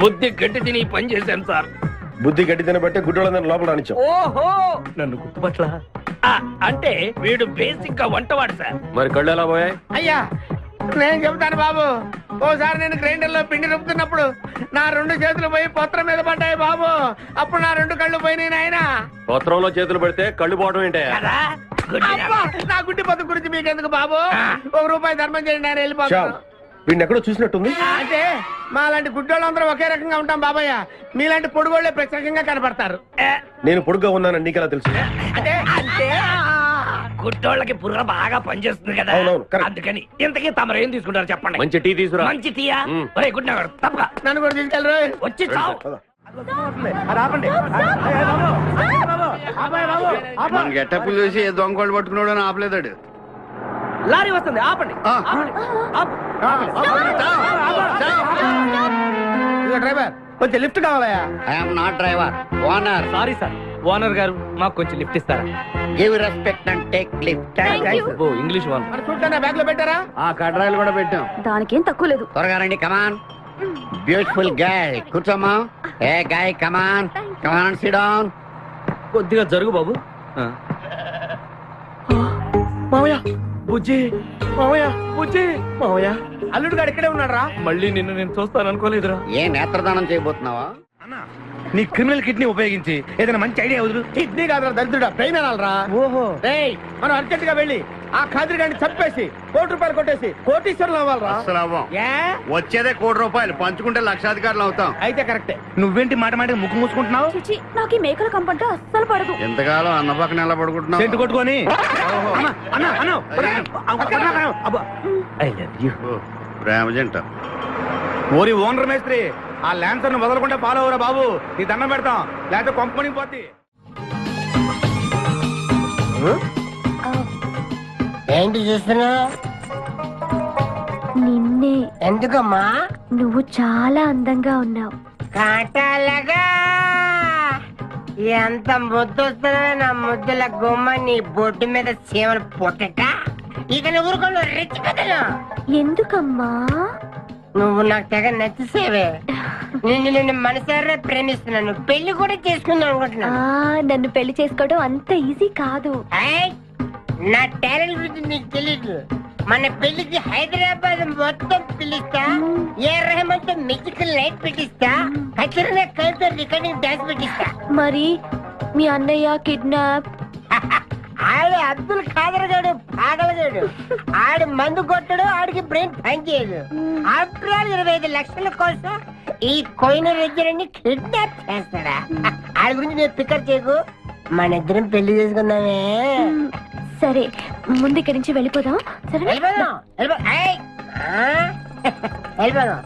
బుద్ధి గట్టి తిని పని చేశాను సార్. బుద్ధి గట్టి తినబట్టే గుడ్డోళ్ళందరూ లోపల రానిచ్చాం. ఓహో, నన్ను గుర్తుపట్ల. అంటే వీడు బేసిక్ గా వంటవాడు సార్. మరి కళ్ళు ఎలా పోయాయి? అయ్యా నేను చెబుతాను బాబు. ఓసారి నేను గ్రైండర్ లో పిండి రుబ్బుతున్నప్పుడు నా 2 చేతులు పోయి పత్రం మీద పడ్డాయి బాబు. అప్పుడు నా 2 కళ్ళు పోయినాయి నాయన. పత్రంలో చేతులు పెడితే కళ్ళు పోవడం ఏంటే? నా గుడ్డి పత్రం గురించి మీకెందుకు బాబు? ₹1 ధర్మం చేయండి, నేను వెళ్ళిపోతాను. వీడిని ఎక్కడో చూసినట్టుంది. అంటే మా లాంటి గుడ్డోళ్ళందరూ ఒకే రకంగా ఉంటాం బాబయ్య. మీలాంటి పొడుగోళ్లే ప్రత్యేకంగా కనపడతారు. నేను పొడుగ్గా ఉన్నానని నీకెలా తెలుసు? అంటే గుడ్డోళ్ళకి బుర్ర బాగా పనిచేస్తుంది కదా, అందుకని. ఇంతకీ తమరు ఏం తీసుకుంటారు చెప్పండి. మంచి టీ తీసుకురా. మంచి టీయా? గుడ్ నగర్ తప్పగా నన్ను కూడా తీసుకెళ్ళరు. వచ్చి చావు. మన గెట్టప్పులు చూసి ఏ దొంగోళ్ళు పట్టుకున్నాడు అని ఆపలేదాడు. లారీ వస్తుంది, ఆపండి. డ్రైవర్ కొంచెం లిఫ్ట్ కావాలయా? I'm not driver, owner. Sorry sir, owner గారు మాకు కొంచెం లిఫ్ట్ ఇస్తారా? Give respect and take lift. Oh English one. మరి చూడండి, బ్యాగ్ లో పెట్టారా? ఆ కడ్రాయిలు కూడా పెట్టాం. దానికేం తక్కువ లేదు. త్వరగా రండి, కమాన్. బ్యూటిఫుల్ గర్ల్, కూర్చోమ్మా. ఏ గాయ్, కమాన్ కమాన్, సిట్ డౌన్. కొద్దిగా జరుగు బాబు. మావయ్య బుజ్జి, మావయ్య బుజ్జి, మావయ్య. అల్లుడు గారు ఇక్కడే ఉన్నాడు రా. మళ్ళీ నిన్ను నేను చూస్తాను అనుకోలేదురా. ఏ నేత్రదానం చేయబోతున్నావా? నీ క్రిమినల్ కిడ్నీ ఉపయోగించి ఏదైనా మంచి ఐడియా వదులు. కిడ్నీ కాదు దరిద్రుడా, బ్రెయిన్ అనాలరా. ఓహో, మనం అర్జెంట్ గా వెళ్ళి ఆ ఖాద్రి గారిని చంపేసి ₹1,00,00,000 కొట్టేసి కోటీశ్వరులు అవ్వాలరా. వచ్చేదే ₹1,00,00,000, పంచుకుంటే లక్షాధికారులు అవుతాం. అయితే కరెక్టే. నువ్వేంటి మాట మాట ముక్కు మూసుకుంటున్నావు? నాకు ఈ మేకల కంపంటే అస్సలు పడదు. ఎంతకాలం అన్న పక్కన ఎలా పడుకుంటున్నావు? సెంటు కొట్టుకొని. ప్రేమ జంట. ఓరి ఓనర్ మేస్త్రి, ఆ ల్యాన్సర్ ను వదలకుండా ఫాలో అవరా బాబు. నీ దండం పెడతాం, లేకపోతే కొంపని పోద్ది. ఏంటి చూస్తున్నా? నిన్నే. ఎందుకమ్మా? నువ్వు చాలా అందంగా ఉన్నావు. కాటాలగా ఎంత ముద్దు వస్తుందో నా ముద్దుల గుమ్మ. నీ బొడ్డు మీద చీమలు పొట్టట. ఇక నువ్వు ఊరుకోను, రెచ్చిపోతాను. ఎందుకమ్మా? నువ్వు నాకు తెగ నచ్చేసేవే. నిన్ను మనసారా ప్రేమిస్తున్నాను. పెళ్లి కూడా చేసుకుందాం అనుకుంటున్నా. నన్ను పెళ్లి చేసుకోవడం అంత ఈజీ కాదు. నా టాలెంట్ గురించి నీకు తెలీదు. మన పెళ్లికి హైదరాబాద్ మొత్తం పిలుస్తా. ఏ రెహమాన్ తో మ్యూజికల్ నైట్ పెట్టిస్తా. ఖచ్చితంగా కలితో రికార్డింగ్ డాన్స్ పెట్టిస్తా. మరి మీ అన్నయ్య కిడ్నాప్? ఆడు అబ్దుల్ ఖాదర్ గాడు పాగలగాడు. ఆడు మందు కొట్టడు, ఆడికి బ్రెయిన్ పని చేయదు. ఆఫ్టర్ ఆల్ 25 లక్షల కోసం ఈ కోయిన రెడ్డిని కిడ్నాప్ చేస్తాడా? ఆడి గురించి నేను పికప్ చేయకు. మన ఇద్దరం పెళ్లి చేసుకుందామే. సరే, ముందు ఇక్కడి నుంచి వెళ్ళిపోదాం. సరే, వెళ్ళిపోదాం.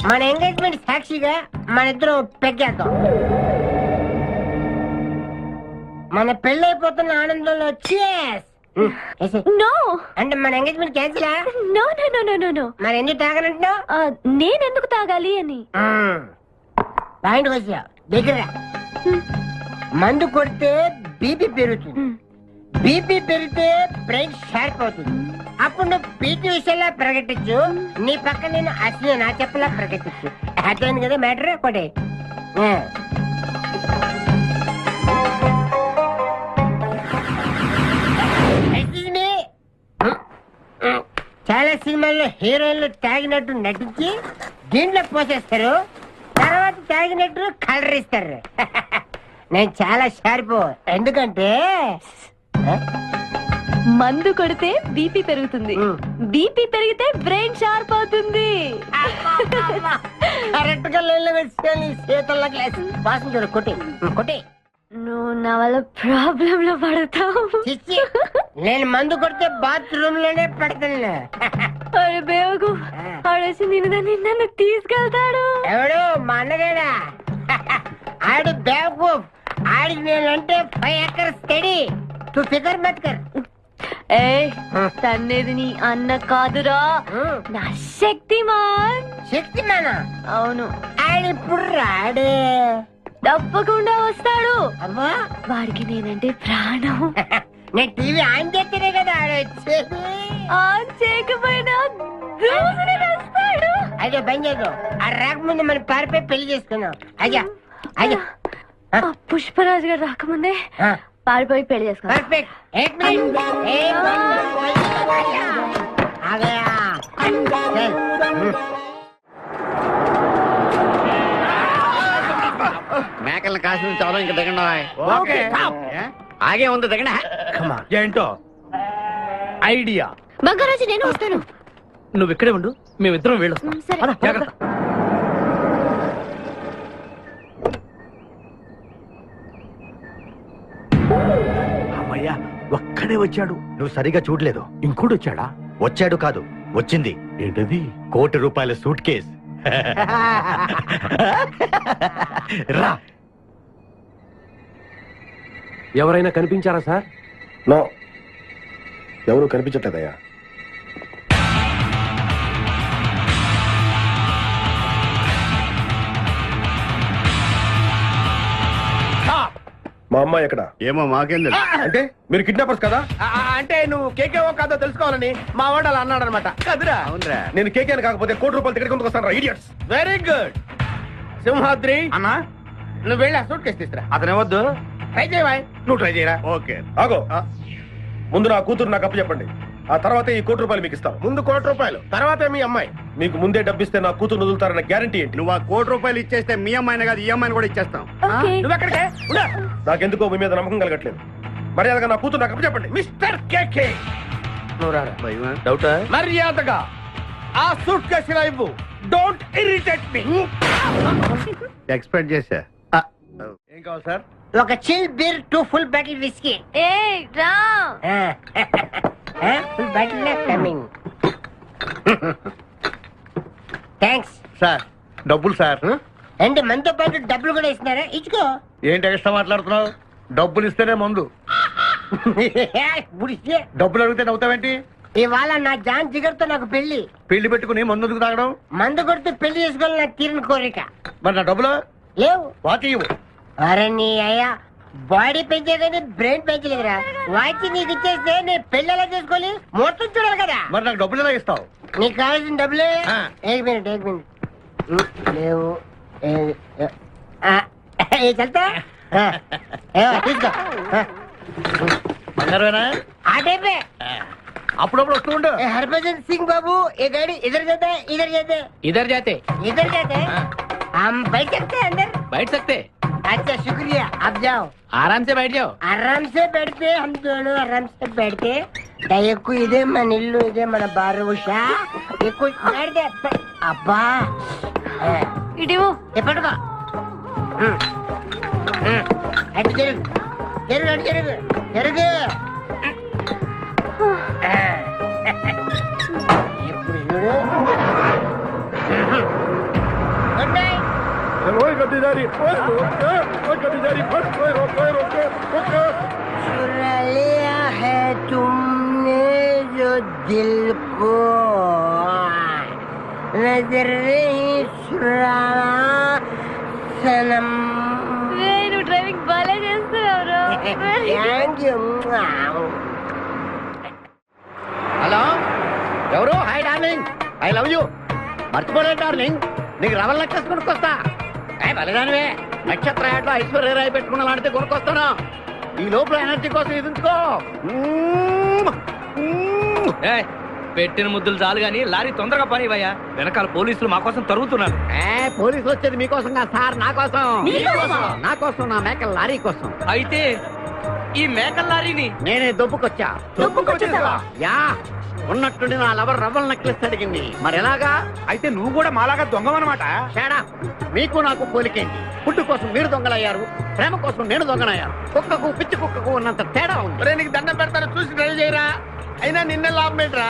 మన ఎంగేజ్మెంట్ సాక్షిగా మన ఇద్దరం పెగ్గేద్దాం. మన పెళ్ళైపోతున్న ఆనందంలో నో అంటే మన engagement cancel no no no no no no మరి ఎందుకు తాగనంటున్నావు? నేనెందుకు తాగాలి అని పాయింట్ వచ్చా దగ్గర మందు కొడితే బీపీ పెరుగుతుంది, బీపీ పెరిగితే బ్రెయిన్ షార్ప్ అవుతుంది. అప్పుడు నువ్వు పీటీ విషయంలో ప్రకటించు, నీ పక్క నేను అసలు నా చెప్పలా ప్రకటించు. అర్థమైంది కదా మ్యాటర్ ఒకటి. చాలా సినిమాల్లో హీరోయిన్లు తాగినట్టు నటించి దీంట్లో పోసేస్తారు, తర్వాత తాగినట్టు కలర్ ఇస్తారు. నేను చాలా షార్ప్, ఎందుకంటే మందు కొడితే బీపీ పెరుగుతుంది, బీపీ పెరిగితే బ్రెయిన్ షార్ప్ అవుతుంది. కరెక్ట్ గా లైన్లో వచ్చి చేతుల్లో గ్లాస్ వాసన చూడు. కొట్టి కొట్టి నువ్వు నా వల్ల ప్రాబ్లం లో పడతావు. నేను మందు కొడితే బాత్రూమ్ లోనే పడతాను. అరే బేవకు ఆడేసి నిన్ను తీసుకెళ్తాడు. ఎవడు మా అన్నగాడా? ఆడు బేవకు. ఆడికి నేనంటే 5 acres స్టడీ. తు ఫికర్ మత్ కర్. ఏ తన్నేది నీ అన్న కాదురా, నా శక్తిమాన్. శక్తిమానా? అవును. ఆడిప్పుడు రాడే. తప్పకుండా వస్తాడు. అమ్మా వాడికి నేనంటే ప్రాణం. నేను టీవీ ఆన్ చేస్తేనే కదా ఆడొచ్చేది. ఆన్ చేయకపోయినా దూసుని వస్తాడు. అయ్యో బంద్ చేయదు. ఆ రాకముందు మనం పారిపోయి పెళ్లి చేసుకున్నాం. అయ్యా అయ్యా పుష్పరాజు గారు రాకముందే పారిపోయి పెళ్లి చేసుకున్నాం. పర్ఫెక్ట్. एक मिनट आ गया. మేకల్ని కాసి నుంచి చాలా ఇంకా దిగండి. ఆగే ఉంది దిగండి. ఏంటో ఐడియా. బంగారాజు నేను వస్తాను. నువ్వు ఇక్కడే ఉండు, మేమిద్దరం వెళ్ళొస్తాం. సరే. జాగ్రత్త. అమ్మయ్యా ఒక్కడే వచ్చాడు. నువ్వు సరిగా చూడలేదు. ఇంకోటి వచ్చాడా? వచ్చాడు కాదు, వచ్చింది. ఏంటది? ₹1 కోటి సూట్ కేస్. రా. ఎవరైనా కనిపించారా సార్? నో, ఎవరు కనిపించట్లేదయ్యా. మా అమ్మాయి ఎక్కడ? ఏమో మాకేం తెలుసు. అంటే మీరు కిడ్నాపర్స్ కదా? అంటే నువ్వు కేకేవో కాదో తెలుసుకోవాలని మా వాడు అలా అన్నాడు అనమాట. కదురా. అవునరా. నేను కేకేని కాకపోతే ₹1 కోటి టికెట్ కొందుకు వస్తాను. ఇడియట్స్. Very good. సింహాద్రి అన్నా నువ్వు వెళ్ళి ఆ సూట్ కేసు తీసుకురా. అతనే వద్దు. ట్రై చేయవా? నువ్వు ట్రై చేయరా. ఓకే ఆగో. ముందు నా కూతురు నాకు అప్పు చెప్పండి, ఆ తర్వాత ఈ ₹1 కోటి మీకు ఇస్తాం. ముందు ₹1 తర్వాత మీ అమ్మాయి. మీకు ముందే డబ్బిస్తే నా కూతురు వదులుతారన్న గ్యారంటీ ఏంటి? నువ్వు ఆ ₹1 ఇచ్చేస్తే మీ అమ్మాయిని కాదు ఈ అమ్మాయిని కూడా ఇచ్చేస్తాం. ఓకే. నువ్వు ఎక్కడికే? ఉండు. నాకెందుకో మీ మీద నమ్మకం కలగట్లేదు. మర్యాదగా నా కూతురు నాకు అప్పు చెప్పండి. మిస్టర్ కేకే నువ్వు రారా. భయమా? డౌటా? మర్యాదగా ఆ సూట్ కేసు ఇలా ఇవ్వు. Don't irritate me. ఎక్స్పెక్ట్ చేశా. ఏం కావాలి సార్? ఒక chill beer 2 full bottle whiskey. ఏ రా. Full bottle coming. Thanks sir డబ్బులు సార్. అంటే మనతో పాటు డబ్బులు కూడా ఇస్తున్నారా? ఇచ్చుకో. ఏంటి ఎక్స్ట్రా మాట్లాడుతున్నావు? డబ్బులు ఇస్తేనే మందు. గుడిసే. డబ్బులు అడిగితే నవ్వుతావేంటి? ఇవాళ నా జాన్ జిగర్తో నాకు పెళ్లి. పెళ్లి పెట్టుకుని మందు ఎందుకు తాగడం? మందు కొడితే పెళ్లి చేసుకోవాలి నా తీరిన కోరిక. మరి నా డబ్బులు లేవు. వాటి ఇవ్వు. అరే నీ అయ్యా బాడీ పెంచేదని బ్రెయిన్ పెంచలేదురా. వాచి నీకు ఇచ్చేస్తే నేను పెళ్లి ఎలా చేసుకోవాలి? మొత్తం చూడాలి కదా. మరి నాకు డబ్బులు ఎలా ఇస్తావు? నీకు కావాల్సిన డబ్బులే. ఆ. ఏక్ మినిట్ లేవు. చల్తా తీసుకో. బంగారమేనా? ఆ టైపే. అప్పుడప్పుడు వస్తూ ఉండు. हरभजन सिंह बाबू ये गाड़ी इधर जाता है इधर जाते हैं इधर जाते हैं हम बैठ सकते हैं अंदर? बैठ सकते. अच्छा शुक्रिया. आप जाओ. आराम से बैठ जाओ. आराम से बैठते हम दोनों आराम से बैठते. దయకు ఇదే మన ఇల్లు, ఇదే మన బారు ఉషా. ఎక్కువ అబ్బా ఇడివో ఎప్పటికో అటు జరుగు జరుగు అటు జరుగు జరుగు. ఇప్పుడు చూడు. Good night. गड्डी जा रही गड्डी जा रही रोके चुरा लिया है तुमने जो दिल को नजर नहीं चुराना सनम నువ్వు డ్రైవింగ్ బాగా చేస్తున్నావు థ్యాంక్ యూ హలో ఎవరు? Hi darling, I love you. మర్చిపోలేదు డార్లింగ్, నీకు రవల్ నెక్లెస్ కొనుక్కొస్తా. బలిదానివే, నక్షత్ర యాడ్లో ఐశ్వర్యరాయ్ పెట్టుకున్న లాంటిది కొనుక్కొస్తాను. ఈ లోపల ఎనర్జీ కోసం ఎదుంచుకో. ఏయ్, పెట్టిన ముద్దులు చాలు గాని లారీ తొందరగా పని ఇవ్వయ్యా. వెనకాల పోలీసులు మా కోసం తరుగుతున్నారు. పోలీసులు వచ్చేది మీకోసం కాదు సార్, నా కోసం. నా కోసం, నా మేకల లారీ కోసం. అయితే ఈ మేకల లారీని నేనే దొబ్బుకొచ్చా. యా, ఉన్నట్టుండి నా లవర్ రవ్వల్ నెక్లెస్ అడిగింది. మరి ఎలాగా? అయితే నువ్వు కూడా మాలాగా దొంగవన్నమాట. తేడా మీకు నాకు పోలికేంటి? ఫుడ్ కోసం మీరు దొంగలయ్యారు, ప్రేమ కోసం నేను దొంగనయ్యాను. కుక్కకు పిచ్చి కుక్కకు ఉన్నంత తేడా ఉంది. నీకు దండం పెడతాను, చూసి డ్రైవ్ చేయరా. అయినా నిన్న లాభం ఏంట్రా?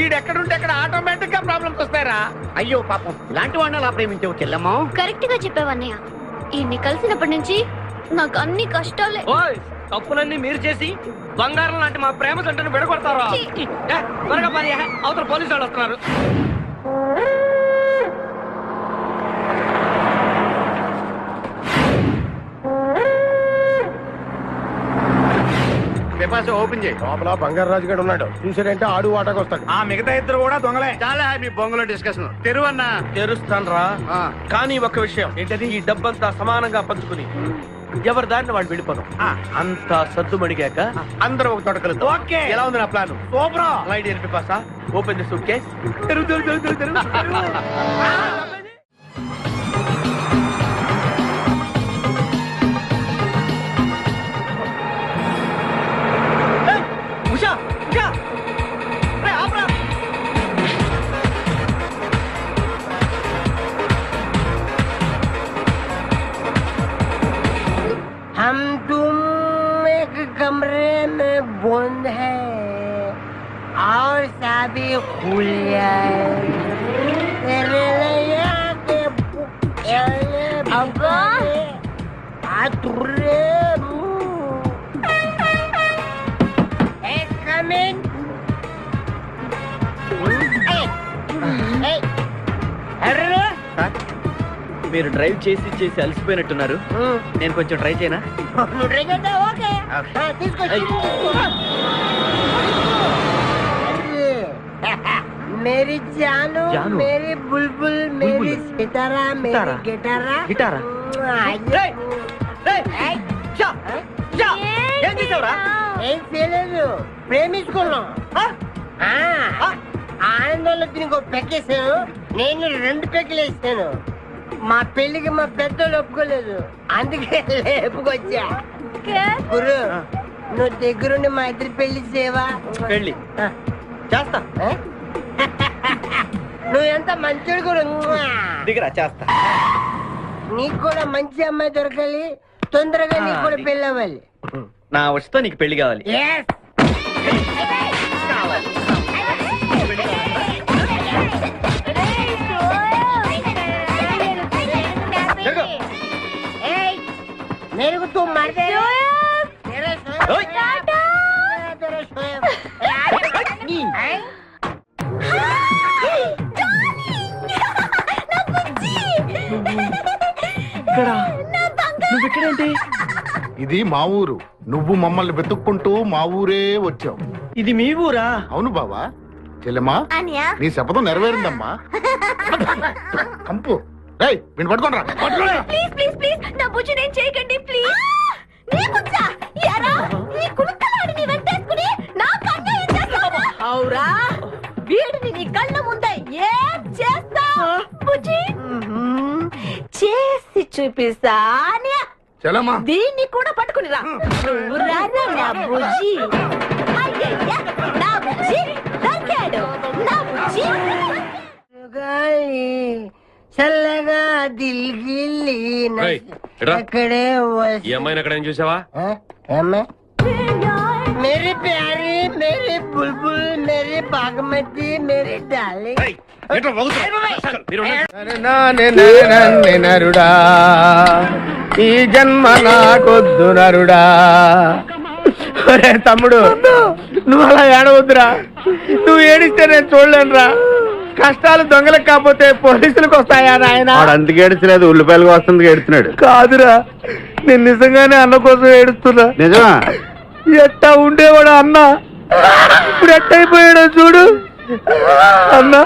ఈడెక్కడుంటే అక్కడ ఆటోమేటిక్ గా ప్రాబ్లమ్స్ వస్తాయరా. అయ్యో పాపం, ఇలాంటి వాడిని అలా ప్రేమించవు చెల్లెమ్మా. కరెక్ట్ గా చెప్పావన్నయ్య. ఇన్ని కలిసినప్పటి నుంచి నాకు అన్ని కష్టాలే. ఓయ్, తప్పులన్నీ మీరు చేసి బంగారం లాంటి మా ప్రేమ జంటను విడగొడతారా? త్వరగా పని, అవతల పోలీసు వాళ్ళు వస్తున్నారు. ఓపెన్ చేయి. లోపల బంగారు రాజు గారు ఉన్నాడు, చూసాడంటే ఆడు వాటాకు వస్తాడు. ఆ మిగతా ఇద్దరు కూడా దొంగలే. చాలా మీ బొంగులో డిస్కషన్ తెరువన్నా. తెరుస్తాను రా, కానీ ఒక విషయం ఏంటది, ఈ డబ్బంతా సమానంగా పంచుకుని ఎవరి దారిని వాడు వెళ్ళిపోదాం. అంతా సద్దు మడిగాక అందరం ఒక తోట కలుద్దాం. ఓకే. ఎలా ఉంది నా plan? Super. My dear Pipasa, open the suitcase. Usha, Usha, రే ఆపరా. हम तुम एक कमरे में बंद है और साबी खुल जाए तेरे लिया के अब्बा आतुरे कमिंग మీరు డ్రైవ్ చేసి చేసి అలసిపోయినట్టున్నారు. నేను కొంచెం ట్రై చేయనా? నువ్వు ట్రై చేద్దా? ఓకే, తీసుకొచ్చి मेरी जानू, जानू? मेरी बुलबुल, मेरी सितारा, मेरी गिटारा. గిటారా? ఏం చేసావురా? ఏం చేయలేదు, ప్రేమించుకున్నాం. ఆనందంలో దీనికి ఒక పెక్కేసాను, నేను 2 పెక్కలు వేసాను. మా పెళ్లికి మా పెద్దలు ఒప్పుకోలేదు, అందుకే లేపుకొచ్చా. గురు, నువ్వు దగ్గరుండి మా ఇద్దరు పెళ్లి చేయవా? పెళ్ళి చేస్తా. నువ్వు ఎంత మంచోడు గురు. దిగరా, చేస్తా. నీకు కూడా మంచి అమ్మాయి దొరకాలి, తొందరగా నీకు కూడా పెళ్లి అవ్వాలి. నా వచ్చుతో నీకు పెళ్లి కావాలి. Yes. Hey, मेरे को तुम मार दे. तेरा నువ్వు ఇక్కడేంటి? ఇది మా ఊరు, నువ్వు మమ్మల్ని వెతుక్కుంటూ మా ఊరే వచ్చావు. ఇది మీ ఊరా? అవును బావా. చెల్లెమ్మా, నీ శపథం నెరవేరిందమ్మా. కంపు రేయ్, వీడిని పట్టుకోండి రా. ప్లీజ్ ప్లీజ్ ప్లీజ్ నా బుజ్జి నేను చేయకండి ప్లీజ్. నీ బుజ్జా యారా, నీ కులుకలాడిని వెంటేసుకుని నా కన్న ఏం చేస్తావు? అవురా, వీడిని నీ కళ్ళ ముందే ఏం చేస్తావు? బుజ్జి చేసి చూపిస్తానే. చెల్లెమ్మా, దీన్ని కూడా పట్టుకుని రా. నువ్వు రారా నా బుజ్జి. అయ్యయ్యా, నా బుజ్జి దొరికాడు. నా బుజ్జి చల్లగా దిల్గిల్లి అక్కడే ఈ అమ్మాయిని అక్కడ ఏం చూసావా? అమ్మాయి मेरी प्यारी मेरी बुलबुल मेरी बागमती मेरी डार्लिंग నరుడా ఈ జన్మ నాకొద్దు నరుడా. ఒరే తమ్ముడు, నువ్వు అలా ఏడవద్దురా. నువ్వు ఏడిస్తే నేను చూడలేనురా. కష్టాలు దొంగలకు కాకపోతే పోలీసులకు వస్తాయా నాయన? అందుకే ఏడుచలేదు, ఉల్లిపాయలకు వస్తుంది ఏడుతున్నాడు. కాదురా, నేను నిజంగానే అన్న కోసం ఏడుస్తున్నా. నిజమా? ఎట్టా ఉండేవాడు అన్న, ఇప్పుడు ఎట్టయిపోయాడో చూడు. అన్నా,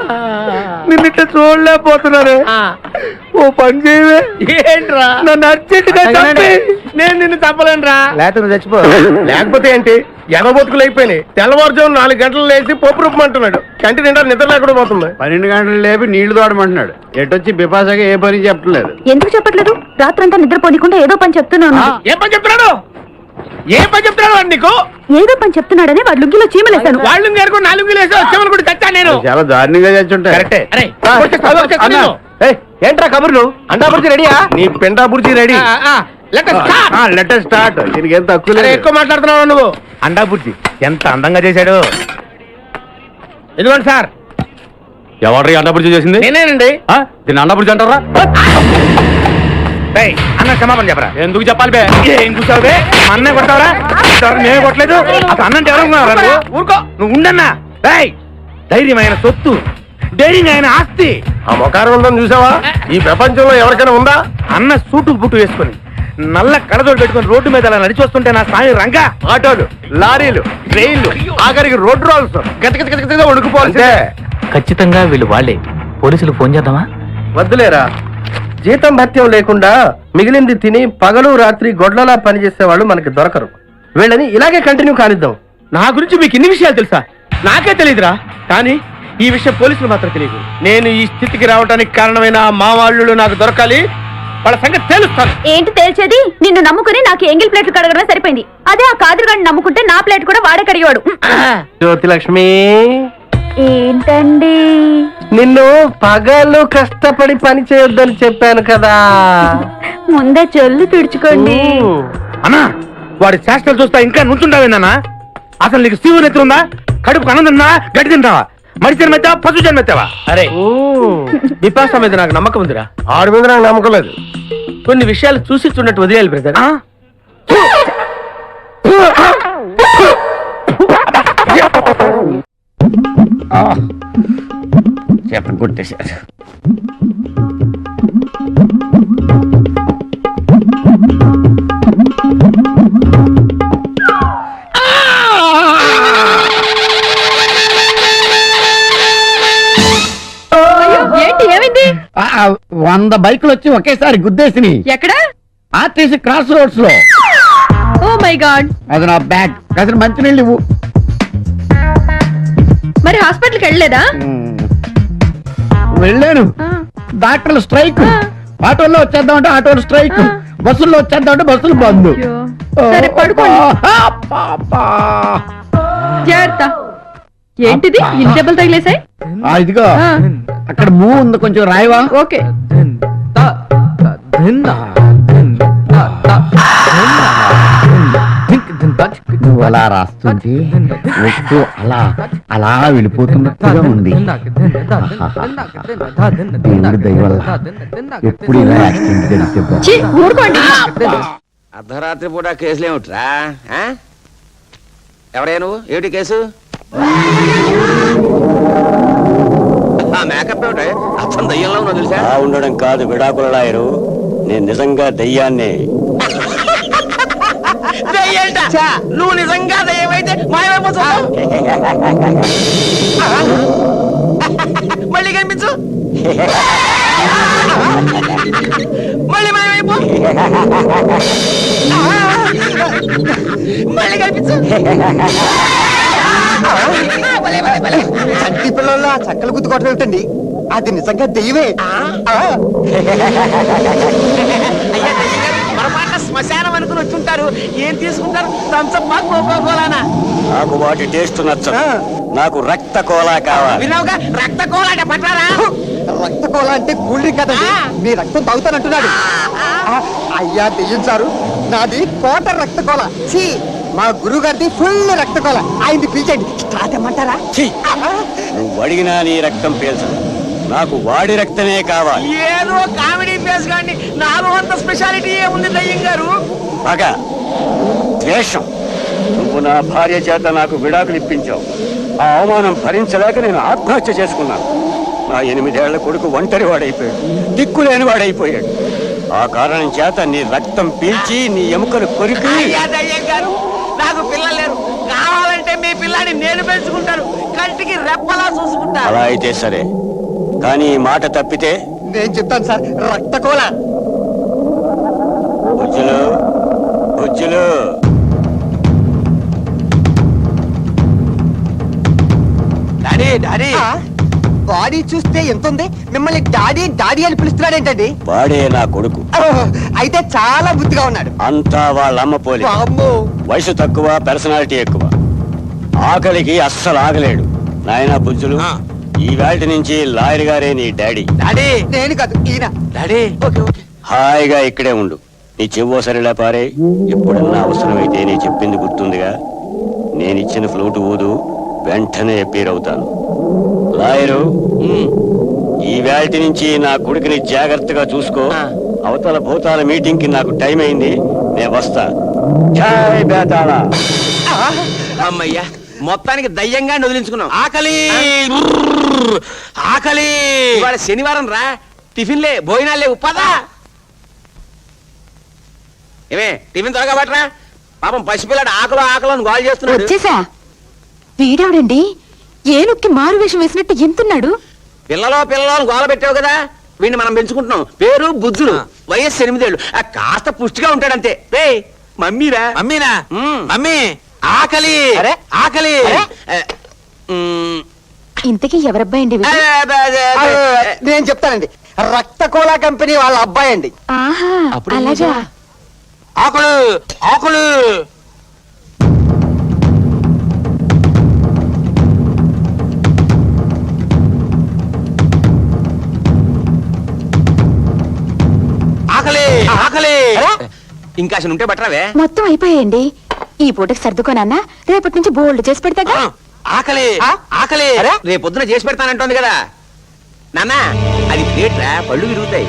నిన్నిట్లా చూడలేకపోతున్నానే. ఓ పని చేయవే. ఏంట్రా? నన్ను అర్జెంటుగా చంపి నేను నిన్ను చంపలేనురా. లేకపోతే నువ్వు చచ్చిపో. లేకపోతే ఏంటి, ఎగబొతుకులు అయిపోయినాయి. తెల్లవారుజాము 4 గంటలు లేచి పప్పు రూపమంటున్నాడు. కంటి నిండా నిద్ర లేకుండా పోతుంది. 12 గంటలు లేపి నీళ్లు తోడమంటున్నాడు. ఎటొచ్చి బిపాసగా ఏ పని చెప్పట్లేదు. ఎందుకు చెప్పట్లేదు? రాత్రంతా నిద్రపోనికుండా ఏదో పని చెప్తున్నాను. ఏం పని చెప్తున్నాడు? ఏం పని చెప్తున్నాడు వాడు నీకు? ఏదో పని చెప్తున్నాడని వాడు లుంగిలో చీమలేశాను. వాళ్ళు గారు 4 వేసి వచ్చేమని కూడా చచ్చా నేను. చాలా దారుణంగా చచ్చుంటాయి. కరెక్టే. ఏంట్రా కబుర్లు? అండా బుర్జీ రెడీయా? నీ పెండా బుర్జీ రెడీ. Let start. దీనికి ఎంత తక్కువ లేదు. ఎక్కువ మాట్లాడుతున్నావు నువ్వు. అండా బుర్జీ ఎంత అందంగా చేశాడు. ఇదిగోండి సార్. ఎవరు అండాపురి చేసింది? నేనేనండి. దీన్ని అండాపురి అంటారా? అన్న క్షమాపణ చెప్పరా. ఎందుకు చెప్పాలి బే? ఏం చూసావు బే? మా అన్నయ్య కొడతావరా? మేమే కొట్టలేదు. అసలు అన్నంటే ఎవరు? ఊరుకో, నువ్వు ఉండన్నా. ధైర్యం ఆయన సొత్తు, డైరింగ్ ఆయన ఆస్తి. ఆ మొకారం ఉందని చూసావా? ఈ ప్రపంచంలో ఎవరికైనా ఉందా? అన్న సూటు బుట్టు వేసుకుని నల్ల కడదోడు పెట్టుకుని రోడ్డు మీద అలా నడిచి వస్తుంటే నా సాయి రంగా ఆటోలు, లారీలు, ట్రైన్లు, ఆఖరికి రోడ్ రోల్స్ గతగతగతగా ఉడుకుపోవాల్సిందే. ఖచ్చితంగా వీళ్ళు వాళ్ళే. పోలీసులు ఫోన్ చేద్దామా? వద్దులేరా, జీతం భత్యం లేకుండా మిగిలింది తిని పగలు రాత్రి గొడ్లలా పనిచేసేవాళ్ళు మనకి దొరకరు. వీళ్ళని ఇలాగే కంటిన్యూ కానిద్దాం. నా గురించి మీకు ఇన్ని విషయాలు తెలుసా? నాకే తెలియదురా. కానీ ఈ విషయం పోలీసులు మాత్రం తెలియదు. నేను ఈ స్థితికి రావడానికి కారణమైన మా వాళ్ళు నాకు దొరకాలి. వాళ్ళ సంగతి తెలుస్తాను. ఏంటి తేల్చేది? నిన్ను నమ్ముకుని నాకు ఎంగిల్ ప్లేట్లు కడగడమే సరిపోయింది. అదే ఆ కాదురుగాడిని నమ్ముకుంటే నా ప్లేట్ కూడా వాడే కడిగాడు. జ్యోతిలక్ష్మి, ఏంటండి? నిన్ను పగలు కష్టపడి పని చేయొద్దని చెప్పాను కదా. ముందే చెల్లు తుడుచుకోండి. అన్నా, వాడి చేష్టలు చూస్తా ఇంకా నుంచుంటావేందన్నా? అసలు నీకు శివు నెత్తి ఉందా? కడుపు అన్నం తిన్నా, గడ్డి తింటావా? మడి జన్మెత్తావా, పశు జన్మెత్తావా? అరే బిపాస మీద నాకు నమ్మకం ఉందిరా. ఆడి మీద నాకు నమ్మకం లేదు. కొన్ని విషయాలు చూసి చూడట్టు వదిలేయాలి బ్రదర్. చెప్పండి, కొట్టేశారు. ఏంటి, ఏమైంది? 100 బైకులు వచ్చి ఒకేసారి గుద్దేసిని. ఎక్కడ? ఆర్టీసీ క్రాస్ రోడ్స్ లో. Oh my god. అది నా బ్యాగ్. అసలు మంచినీళ్ళు ఇవ్వు. మరి హాస్పిటల్కి వెళ్ళలేదా? వెళ్ళాను. డాక్టర్లు స్ట్రైక్. ఆటోల్లో వచ్చేద్దామంటే ఆటోలు స్ట్రైక్. బస్సుల్లో వచ్చేద్దామంటే బస్సులు బంద్. సరే పడుకోండి. జాగ్రత్త. ఏంటిది, ఇన్ని దెబ్బలు తగిలేసాయి? ఇదిగో అక్కడ మూవ్ ఉంది, కొంచెం రాయవా? ఓకే. నువ్వు అలా రాస్తుంది ఒట్టు అలా అలా వెళ్ళిపోతున్నట్టుగా ఉంది. దేవుడి దయ వల్ల ఎప్పుడు ఇలా యాక్సిడెంట్ జరిగితే ఛీ, ఊరుకోండి. అర్ధరాత్రి పూట కేసులేమిట్రా? ఎవరే నువ్వు? ఏమిటి కేసు? మేకప్ ఏమిటా? అచ్చం దయ్యంలో ఉన్నావు తెలుసా? ఉండడం కాదు విడాకుల లాయరు, నేను నిజంగా దయ్యాన్ని. నువ్వు నిజంగా దయ్యమైతే మాయమైపోతావు. మళ్ళీ కనిపించు, మళ్ళీ మాయమైపో, మళ్ళీ కనిపించు. చంటి పిల్లల్లో చక్కలు గుద్దుకోవటం ఏమిటండి? అది నిజంగా దెయ్యమే. పొరపాటున శ్మశానం అనుకుని వచ్చుంటారు. ఏం తీసుకుంటారు? థమ్సప్ కోకోకోలానా? నాకు వాటి టేస్ట్ నచ్చదు. నాకు రక్త కోలా కావాలి. విన్నావుగా, రక్త కోలాట పట్టారా? రక్త కోలా అంటే కూల్ డ్రింక్ కదండి. మీ రక్తం తాగుతానంటున్నాడు. అయ్యా దెయ్యం సారు, నాది కోట రక్త కోలా. ఛీ, మా గురువు గారిది ఫుల్ రక్తకోల ఆయన్ని పిలిచండి తాతమ్మంటారా నువ్వు అడిగినా నీ రక్తం పీల్చదు నాకు వాడి రక్తమే కావాలి. ఏదో కామెడీ ఫేస్ కానీ నాలో అంత స్పెషాలిటీ ఏముంది దయ్యం గారు? పగ, ద్వేషం. నువ్వు నా భార్య చేత నాకు విడాకులు ఇప్పించావు. ఆ అవమానం భరించలేక నేను ఆత్మహత్య చేసుకున్నాను. నా 8 ఏళ్ల కొడుకు ఒంటరి వాడైపోయాడు, దిక్కులేని వాడైపోయాడు. ఆ కారణం చేత నీ రక్తం పీల్చి నీ ఎముకలు కొరికి. అయ్యా దయ్యం గారు, నాకు పిల్లలు లేరు. కావాలంటే మీ పిల్లాన్ని నేను పెంచుకుంటాను, కంటికి రెప్పలా చూసుకుంటా. అలా అయితే సరే, కానీ ఈ మాట తప్పితే నేను చెప్తాను సార్, రక్తకోల. బుజ్జులు బుజ్జులు డాడీ డాడీ, బాడీ చూస్తే ఎంత ఉంది, మిమ్మల్ని డాడీ డాడీ అని పిలుస్తున్నాడేంటండి? వాడే నా కొడుకు. అయితే చాలా బుద్ధిగా ఉన్నాడు. అంతా వాళ్ళమ్మ పోలి. వయసు తక్కువ, పర్సనాలిటీ ఎక్కువ. ఆకలికి అస్సలు ఆగలేడు. నాయనా బుజ్జులు, ఈ వేళ నుంచి లాయర్ గారే నీ డాడీ. డాడీ నేను కాదు, ఈయన. Daddy okay okay. హాయిగా ఇక్కడే ఉండు. నీ చెవ్వో సరిలా పారే. ఎప్పుడన్నా అవసరమైతే నీ చెప్పింది గుర్తుందిగా. నేనిచ్చిన ఫ్లూట్ ఊదు, వెంటనే అపీర్ అవుతాను. లాయరు, ఈ వేళ నుంచి నా కొడుకుని జాగ్రత్తగా చూసుకో. అవతల భూతాల మీటింగ్ కి నాకు టైం అయింది, నేను వస్తా. జై బేతాళ. అమ్మయ్యా, మొత్తానికి దయ్యంగా వదిలించుకున్నాం. ఆకలి ఆకలి. ఇవాళ శనివారం రా, టిఫిన్లే భోజనాలే ఉప్పదా. ఏమే టిఫిన్ త్వరగా పట్టరా. పాపం పసిపిల్లాడు ఆకలో ఆకలో అని గోల్ చేస్తున్నాడు. వచ్చేసా? వీడావిడండి ఏనుక్కి మారు వేషం వేసినట్టు ఎంతున్నాడు. పిల్లలో పిల్లలో గోల పెట్టావు కదా, వీడిని మనం పెంచుకుంటున్నాం. పేరు బుజ్జుడు, వయస్సు 8 ఏళ్ళు. కాస్త పుష్టిగా ఉంటాడంతే. రే మమ్మీరా. మమ్మీనా? మమ్మీ ఆకలి ఆకలి. ఇంతకీ ఎవరబ్బాయి అండి? నేను చెప్తానండి, రక్తకోలా కంపెనీ వాళ్ళ అబ్బాయి అండి. ఆహా, అలాగా. ఆకులు ఆకులు. ఆకలి ఆకలి. ఇంకా ఉంటే బట్టరావే. మొత్తం అయిపోయాయండి. ఈ పూటకి సర్దుకోనన్నా, రేపటి నుంచి బోల్డ్ చేసి పెడతాగా. ఆకలి ఆకలి. రేపు పొద్దున చేసి పెడతానంటోంది కదా నాన్న. అది ప్లేట్ రా, పళ్ళు విరుగుతాయి.